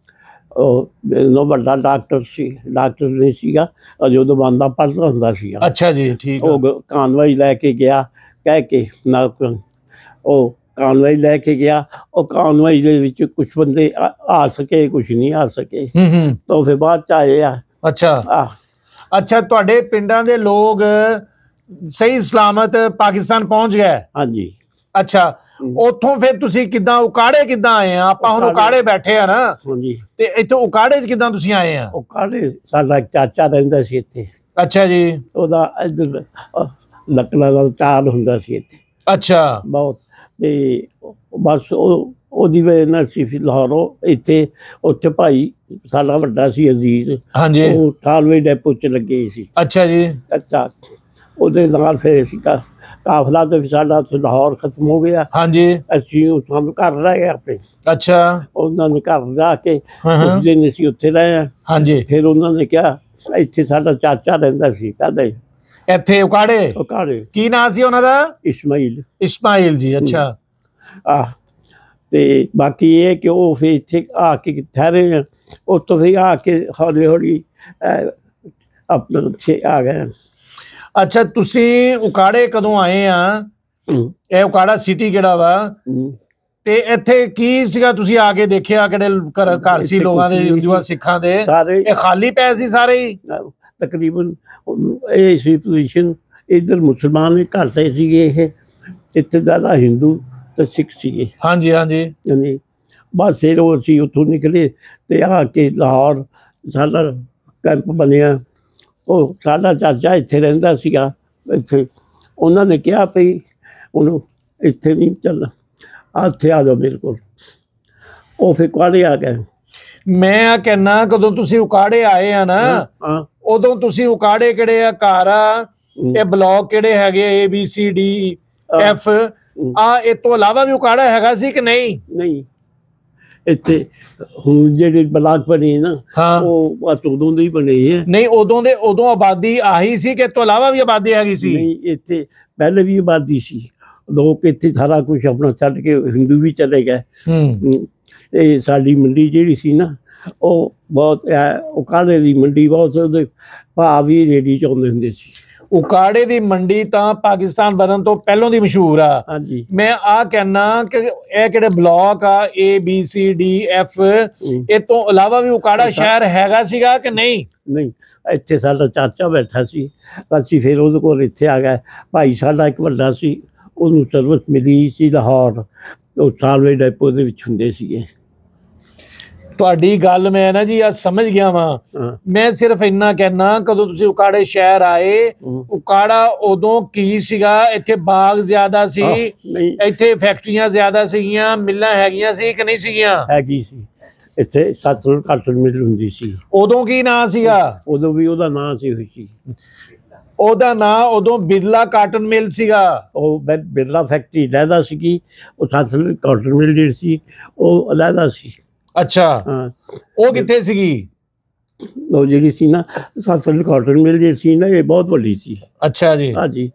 ਉਹ ਵੱਡਾ ਡਾਕਟਰ ਸੀ, ਡਾਕਟਰ ਨਹੀਂ ਸੀਗਾ ਜਦੋਂ ਬੰਦਾ ਪੜ੍ਹਦਾ ਹੁੰਦਾ ਸੀਗਾ। ਅੱਛਾ ਜੀ ਠੀਕ। ਉਹ ਕਾਨਵਾਈ ਲੈ ਕੇ ਗਿਆ, ਕਹਿ ਕੇ ਨਾ ਉਹ ਕਾਨਵਾਈ ਲੈ ਕੇ ਗਿਆ। ਉਹ ਕਾਨਵਾਈ ਦੇ ਵਿੱਚ ਕੁਛ ਬੰਦੇ ਆ ਸਕੇ, ਕੁਛ ਨਹੀਂ ਆ ਸਕੇ, ਤਾਂ ਫਿਰ ਬਾਅਦ 'ਚ ਆਏ ਆ। ਅੱਛਾ ਅੱਛਾ, ਤੁਹਾਡੇ ਪਿੰਡਾਂ ਦੇ ਲੋਕ ਸਹੀ ਸਲਾਮਤ ਪਾਕਿਸਤਾਨ ਪਹੁੰਚ ਗਏ? ਹਾਂਜੀ। ਅੱਛਾ, ਉੱਥੋਂ ਫਿਰ ਤੁਸੀਂ ਕਿੱਦਾਂ ਉਕਾੜੇ ਕਿੱਦਾਂ ਆਏ ਆ? ਆਪਾਂ ਹੁਣ ਉਕਾੜੇ ਬੈਠੇ ਆ ਨਾ। ਹਾਂਜੀ। ਤੇ ਇੱਥੇ ਉਕਾੜੇ 'ਚ ਕਿੱਦਾਂ ਤੁਸੀਂ ਆਏ ਆ? ਉਕਾੜੇ ਸਾਡਾ ਚਾਚਾ ਰਹਿੰਦਾ ਸੀ ਇੱਥੇ। ਅੱਛਾ ਜੀ। ਉਹਦਾ ਇੱਧਰ ਲੱਕੜਾਂ ਦਾ ਚਾਲ ਹੁੰਦਾ ਸੀ ਇੱਥੇ। ਅੱਛਾ ਬਹੁਤ। ਤੇ ਬਸ ਉਹਦੀ ਵਜ੍ਹਾ ਨਾਲ ਅਸੀਂ ਲਾਹੌਰੋਂ ਇੱਥੇ, ਉੱਥੇ ਭਾਈ ਸਾਡਾ ਵੱਡਾ ਸੀ ਅਜ਼ੀਜ਼। ਹਾਂਜੀ। ਉਹ ਠਾਲਵੇ ਡੈਪੋ 'ਚ ਲੱਗੇ ਸੀ। ਅੱਛਾ ਜੀ। ਅੱਛਾ, ਉਹਦੇ ਨਾਲ ਫਿਰ ਅਸੀਂ ਕਾਫਲਾ ਤੇ ਸਾਡਾ ਲਾਹੌਰ ਖਤਮ ਹੋ ਗਿਆ। ਹਾਂਜੀ। ਅਸੀਂ ਸਾਨੂੰ ਘਰ ਰਹਿ ਗਏ ਆਪਣੇ। ਅੱਛਾ। ਉਹਨਾਂ ਨੇ ਘਰ ਜਾ ਕੇ ਕੁਝ ਦਿਨ ਅਸੀਂ ਉੱਥੇ ਰਹੇ। ਹਾਂਜੀ। ਫਿਰ ਉਹਨਾਂ ਨੇ ਕਿਹਾ ਇੱਥੇ ਸਾਡਾ ਚਾਚਾ ਰਹਿੰਦਾ ਸੀ ਪਹਿਲੇ ਇੱਥੇ ਉਕਾੜੇ। ਉਕਾੜੇ। ਕੀ ਨਾਂ ਸੀ ਉਹਨਾਂ ਦਾ? ਇਸਮਾਈਲ। ਇਸਮਾਈਲ ਜੀ। ਅੱਛਾ। ਤੇ ਬਾਕੀ ਇਹ ਕਿ ਉਹ ਫਿਰ ਇੱਥੇ ਆ ਕੇ ਠਹਿਰੇ। ਉੱਥੋਂ ਫਿਰ ਆ ਕੇ ਹੌਲੀ ਹੌਲੀ ਆਪਣੇ ਉੱਥੇ ਆ ਗਏ। ਅੱਛਾ, ਤੁਸੀਂ ਉਕਾੜੇ ਕਦੋਂ ਆਏ ਆ? ਇਹ ਉਕਾੜਾ ਸਿਟੀ ਕਿਹੜਾ ਵਾ? ਤੇ ਇੱਥੇ ਕੀ ਸੀਗਾ ਤੁਸੀਂ ਆ ਕੇ ਦੇਖਿਆ? ਕਿਹੜੇ ਘਰ ਸੀ ਲੋਕਾਂ ਦੇ, ਹਿੰਦੂਆਂ ਸਿੱਖਾਂ ਦੇ? ਇਹ ਖਾਲੀ ਪਏ ਸੀ ਸਾਰੇ ਹੀ ਤਕਰੀਬਨ। ਇਹ ਸੀ ਪੋਜੀਸ਼ਨ। ਇੱਧਰ ਮੁਸਲਮਾਨ ਵੀ ਘਰ ਤੇ ਸੀਗੇ, ਇਹ ਇੱਥੇ ਜ਼ਿਆਦਾ ਹਿੰਦੂ ਤੇ ਸਿੱਖ ਸੀਗੇ। ਹਾਂਜੀ ਹਾਂਜੀ। ਬਸ ਫਿਰ ਉਹ ਅਸੀਂ ਉੱਥੋਂ ਨਿਕਲੇ ਤੇ ਆ ਕੇ ਲਾਹੌਰ ਸਾਡਾ ਕੈਂਪ ਬਣਿਆ। ਉਹ ਸਾਡਾ ਚਾਚਾ ਇੱਥੇ ਰਹਿੰਦਾ ਸੀਗਾ। ਇੱਥੇ ਉਹਨਾਂ ਨੇ ਕਿਹਾ ਭਈ ਉਹਨੂੰ ਇੱਥੇ ਨਹੀਂ ਚੱਲਣਾ, ਇੱਥੇ ਆ ਜਾਓ ਮੇਰੇ ਕੋਲ। ਉਹ ਫਿਰ ਉਕਾੜੇ ਆ ਗਏ। ਮੈਂ ਆ ਕਹਿਣਾ ਕਦੋਂ ਤੁਸੀਂ ਉਕਾੜੇ ਆਏ ਆ ਨਾ, ਉਦੋਂ ਤੁਸੀਂ ਉਕਾੜੇ ਕਿਹੜੇ ਆ ਘਰ ਆ, ਇਹ ਬਲਾਕ ਕਿਹੜੇ ਹੈਗੇ ABCDF ਆ, ਇਹ ਤੋਂ ਇਲਾਵਾ ਵੀ ਉਕਾੜਾ ਹੈਗਾ ਸੀ ਕਿ ਨਹੀਂ? ਨਹੀਂ, ਇੱਥੇ ਹੁਣ ਜਿਹੜੇ ਬਲਾਕ ਬਣੇ ਨਾ ਉਹ ਬਸ ਉਦੋਂ ਦੇ ਹੀ ਬਣੇ ਆ। ਨਹੀਂ, ਉਦੋਂ ਆਬਾਦੀ ਆਹੀ ਸੀ ਕਿ ਇਸ ਤੋਂ ਇਲਾਵਾ ਵੀ ਆਬਾਦੀ ਹੈਗੀ ਸੀ? ਨਹੀਂ, ਇੱਥੇ ਪਹਿਲੇ ਵੀ ਆਬਾਦੀ ਸੀ। ਲੋਕ ਇੱਥੇ ਸਾਰਾ ਕੁਛ ਆਪਣਾ ਛੱਡ ਕੇ ਹਿੰਦੂ ਵੀ ਚਲੇ ਗਏ। ਤੇ ਸਾਡੀ ਮੰਡੀ ਜਿਹੜੀ ਸੀ ਨਾ, ਉਹ ਬਹੁਤ ਉਕਾੜੇ ਦੀ ਮੰਡੀ ਬਹੁਤ, ਉਹਦੇ ਭਾਅ ਵੀ ਰੇਡੀ 'ਚ ਆਉਂਦੇ ਹੁੰਦੇ ਸੀ। ਉਕਾੜੇ ਦੀ ਮੰਡੀ ਤਾਂ ਪਾਕਿਸਤਾਨ ਬਣਨ ਤੋਂ ਪਹਿਲੋਂ ਦੀ ਮਸ਼ਹੂਰ ਆ। ਹਾਂਜੀ। ਮੈਂ ਆ ਕਹਿਣਾ ਕਿ ਇਹ ਕਿਹੜੇ ਬਲਾਕ ਆ ABCDF, ਇਹ ਤੋਂ ਇਲਾਵਾ ਵੀ ਉਕਾੜਾ ਸ਼ਹਿਰ ਹੈਗਾ ਸੀਗਾ ਕਿ ਨਹੀਂ? ਨਹੀਂ, ਇੱਥੇ ਸਾਡਾ ਚਾਚਾ ਬੈਠਾ ਸੀ, ਅਸੀਂ ਫਿਰ ਉਹਦੇ ਕੋਲ ਇੱਥੇ ਆ ਗਏ। ਭਾਈ ਸਾਡਾ ਇੱਕ ਵੱਡਾ ਸੀ, ਉਹਨੂੰ ਸਰਵਿਸ ਮਿਲੀ ਸੀ ਲਾਹੌਰ, ਉਹ ਸਾਲਵੇ ਡੈਪੋ ਦੇ ਵਿੱਚ ਹੁੰਦੇ ਸੀਗੇ। ਤੁਹਾਡੀ ਗੱਲ ਮੈਂ ਨਾ ਜੀ ਅੱਜ ਸਮਝ ਗਿਆ ਵਾਂ। ਮੈਂ ਸਿਰਫ ਇੰਨਾ ਕਹਿਣਾ, ਕਦੋਂ ਤੁਸੀਂ ਉਕਾੜੇ ਸ਼ਹਿਰ ਆਏ, ਉਕਾੜਾ ਉਦੋਂ ਕੀ ਸੀਗਾ? ਇੱਥੇ ਬਾਗ ਜ਼ਿਆਦਾ ਸੀ, ਇੱਥੇ ਫੈਕਟਰੀਆਂ ਜ਼ਿਆਦਾ ਸੀਗੀਆਂ, ਮਿੱਲਾਂ ਹੈਗੀਆਂ ਸੀ ਕਿ ਨਹੀਂ ਸੀਗੀਆਂ? ਹੈਗੀ ਸੀ। ਇੱਥੇ ਸਤਲੁਜ ਕਾਟਨ ਮਿਲ ਹੁੰਦੀ ਸੀ। ਉਦੋਂ ਕੀ ਨਾਂ ਸੀਗਾ? ਉਦੋਂ ਵੀ ਉਹਦਾ ਨਾਂ ਸੀ। ਉਹਦਾ ਨਾਂ ਉਦੋਂ ਬਿਰਲਾ ਕਾਟਨ ਮਿਲ ਸੀਗਾ। ਉਹ ਬਿਰਲਾ ਫੈਕਟਰੀ ਲਹਿਦਾ ਸੀਗੀ, ਉਹ ਸਤਲੁਜ ਕਾਟਨ ਮਿਲ ਜਿਹੜੀ ਸੀ ਉਹ ਲਹਿਦਾ ਸੀ। ਅੱਛਾ, ਉਹ ਕਿੱਥੇ ਸੀਗੀ? ਉਹ ਜਿਹੜੀ ਸੀ ਨਾ ਸਤਲੁਜ ਕਾਟਨ ਮਿਲ ਜਿਹੜੀ ਸੀ ਨਾ, ਇਹ ਬਹੁਤ ਵੱਡੀ ਸੀ। ਅੱਛਾ ਜੀ। ਹਾਂਜੀ।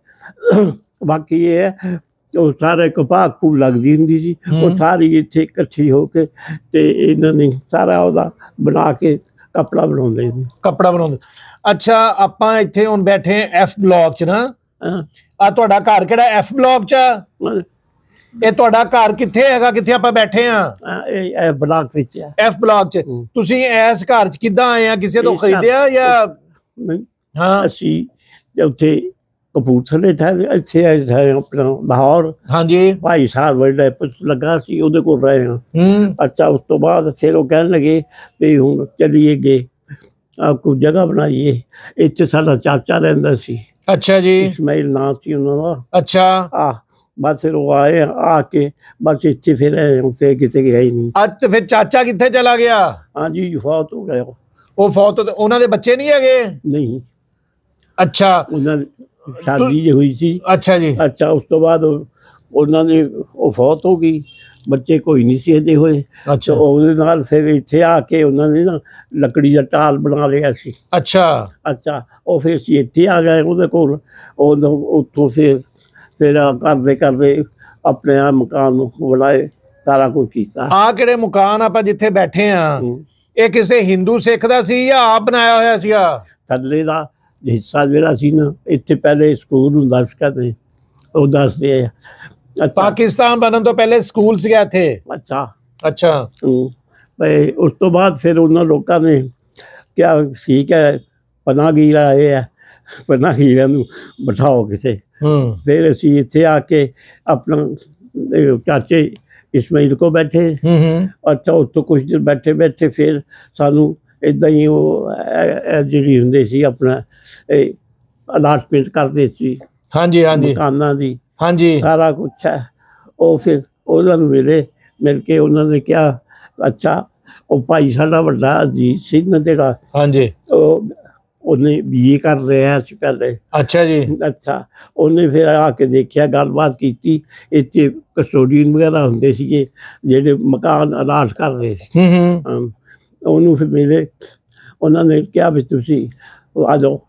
ਬਾਕੀ ਇਹ ਹੈ ਉਹ ਸਾਰੇ ਕਪਾਹ ਖੂਬ ਲੱਗਦੀ ਹੁੰਦੀ ਸੀ, ਉਹ ਸਾਰੀ ਇੱਥੇ ਇਕੱਠੀ ਹੋ ਕੇ ਤੇ ਇਹਨਾਂ ਨੇ ਸਾਰਾ ਉਹਦਾ ਬਣਾ ਕੇ ਕੱਪੜਾ ਬਣਾਉਂਦੇ ਸੀ। ਕੱਪੜਾ ਬਣਾਉਂਦੇ। ਅੱਛਾ, ਆਪਾਂ ਇੱਥੇ ਹੁਣ ਬੈਠੇ F ਬਲਾਕ 'ਚ ਨਾ, ਆ ਤੁਹਾਡਾ ਘਰ ਕਿਹੜਾ F ਬਲਾਕ 'ਚ ਆ? ਇਹ ਤੁਹਾਡਾ ਘਰ ਕਿੱਥੇ ਹੈਗਾ, ਕਿੱਥੇ ਆਪਾਂ ਬੈਠੇ ਆ? ਇਹ ਬਲਾਕ ਵਿੱਚ ਹੈ, ਐਫ ਬਲਾਕ ਚ। ਤੁਸੀਂ ਇਸ ਘਰ ਚ ਕਿੱਦਾਂ ਆਏ ਆ, ਕਿਸੇ ਤੋਂ ਖਰੀਦਿਆ ਜਾਂ? ਨਹੀਂ, ਹਾਂ, ਅਸੀਂ ਉੱਥੇ ਕਪੂਰਥਲੇ ਇੱਥੇ ਆਏ ਆਪਣਾ ਲਾਹੌਰ। ਹਾਂਜੀ, ਭਾਈ ਸਾਹਿਬ ਵੱਡਾ ਲੱਗਾ ਸੀ, ਉਹਦੇ ਕੋਲ ਰਹੇ ਹਾਂ। ਅੱਛਾ, ਉਸ ਤੋਂ ਬਾਅਦ ਫਿਰ ਉਹ ਕਹਿਣ ਲੱਗੇ ਵੀ ਹੁਣ ਚੱਲੀਏ ਗੇ, ਕੋਈ ਜਗ੍ਹਾ ਬਣਾਈਏ। ਇੱਥੇ ਸਾਡਾ ਚਾਚਾ ਰਹਿੰਦਾ ਸੀ। ਅੱਛਾ ਜੀ, ਇਸਮਾਈਲ ਨਾਂ ਸੀ ਉਹਨਾਂ ਦਾ। ਅੱਛਾ, ਬਸ ਫਿਰ ਉਹ ਆਏ, ਆ ਕੇ ਬਸ ਇੱਥੇ ਫਿਰ ਫਿਰ ਕਿਤੇ ਗਿਆ ਹੀ ਨਹੀਂ। ਅੱਜ ਫਿਰ ਚਾਚਾ ਕਿੱਥੇ ਚਲਾ ਗਿਆ? ਹਾਂਜੀ, ਫੌਤ ਹੋ ਗਿਆ। ਉਹ ਫੌਤ, ਉਹਨਾਂ ਦੇ ਬੱਚੇ ਨਹੀਂ ਹੈਗੇ? ਨਹੀਂ। ਅੱਛਾ, ਉਹਨਾਂ ਦੀ ਸ਼ਾਦੀ ਜੇ ਹੋਈ ਸੀ। ਅੱਛਾ ਜੀ। ਅੱਛਾ, ਉਸ ਤੋਂ ਬਾਅਦ ਉਹਨਾਂ ਨੇ ਉਹ ਫੌਤ ਹੋ ਗਈ, ਬੱਚੇ ਕੋਈ ਨਹੀਂ ਸੀ ਇਹਦੇ ਹੋਏ। ਅੱਛਾ, ਉਹਦੇ ਨਾਲ ਫਿਰ ਇੱਥੇ ਆ ਕੇ ਉਹਨਾਂ ਨੇ ਨਾ ਲੱਕੜੀ ਦਾ ਟਾਲ ਬਣਾ ਲਿਆ ਸੀ। ਅੱਛਾ ਅੱਛਾ, ਉਹ ਫਿਰ ਅਸੀਂ ਇੱਥੇ ਆ ਗਏ ਉਹਦੇ ਕੋਲ। ਉੱਥੋਂ ਫਿਰ ਕਰਦੇ ਕਰਦੇ ਆਪਣੇ ਆ ਮਕਾਨ ਨੂੰ ਬਣਾਏ, ਸਾਰਾ ਕੁਝ ਕੀਤਾ। ਆ ਕਿਹੜੇ ਮਕਾਨ ਆਪਾਂ ਜਿੱਥੇ ਬੈਠੇ ਆ, ਇਹ ਕਿਸੇ ਹਿੰਦੂ ਸਿੱਖ ਦਾ ਸੀ ਜਾਂ ਆਪ ਬਣਾਇਆ ਹੋਇਆ ਸੀਗਾ? ਥੱਲੇ ਦਾ ਹਿੱਸਾ ਜਿਹੜਾ ਸੀ ਨਾ, ਇੱਥੇ ਪਹਿਲੇ ਸਕੂਲ ਹੁੰਦਾ ਸੀ, ਕਹਿੰਦੇ ਉਹ ਦੱਸਦੇ ਆ। ਪਾਕਿਸਤਾਨ ਬਣਨ ਤੋਂ ਪਹਿਲੇ ਸਕੂਲ ਸੀਗਾ ਇੱਥੇ? ਅੱਛਾ ਅੱਛਾ। ਉਸ ਤੋਂ ਬਾਅਦ ਫਿਰ ਉਹਨਾਂ ਲੋਕਾਂ ਨੇ ਕਿਹਾ ਠੀਕ ਹੈ, ਪਨਾਹਗੀਰ ਆਏ ਆ, ਪਨਾਹਗੀਰਾਂ ਨੂੰ ਬਿਠਾਓ ਕਿਸੇ। ਫਿਰ ਅਸੀਂ ਇੱਥੇ ਆ ਕੇ ਆਪਣਾ ਚਾਚੇ ਇਸਮਾਈਲ ਕੋ ਬੈਠੇ। ਅੱਛਾ, ਉੱਥੋਂ ਕੁਛ ਦਿਨ ਬੈਠੇ ਬੈਠੇ ਫਿਰ ਸਾਨੂੰ ਇੱਦਾਂ ਹੀ ਉਹ ਜਿਹੜੀ ਹੁੰਦੇ ਸੀ ਆਪਣਾ ਇਹ ਅਲਾਟਮੈਂਟ ਕਰਦੇ ਸੀ। ਹਾਂਜੀ ਹਾਂਜੀ, ਮਕਾਨਾਂ ਦੀ। ਹਾਂਜੀ, ਸਾਰਾ ਕੁਛ ਹੈ। ਉਹ ਫਿਰ ਉਹਨਾਂ ਨੂੰ ਮਿਲ ਕੇ ਉਹਨਾਂ ਨੇ ਕਿਹਾ ਅੱਛਾ, ਉਹ ਭਾਈ ਸਾਡਾ ਵੱਡਾ ਅਜੀਤ ਸਿੰਘ ਜਿਹੜਾ, ਹਾਂਜੀ, ਉਹਨੇ BA ਕਰ ਰਿਹਾ ਸੀ ਪਹਿਲੇ। ਅੱਛਾ ਜੀ। ਅੱਛਾ, ਉਹਨੇ ਫਿਰ ਆ ਕੇ ਦੇਖਿਆ, ਗੱਲਬਾਤ ਕੀਤੀ। ਇੱਥੇ ਕਸਟੋਡੀਅਨ ਵਗੈਰਾ ਹੁੰਦੇ ਸੀਗੇ ਜਿਹੜੇ ਮਕਾਨ ਅਲਾਟ ਕਰਦੇ ਸੀ। ਉਹਨੂੰ ਫਿਰ ਮਿਲੇ, ਉਹਨਾਂ ਨੇ ਕਿਹਾ ਵੀ ਤੁਸੀਂ ਆ ਜਾਓ।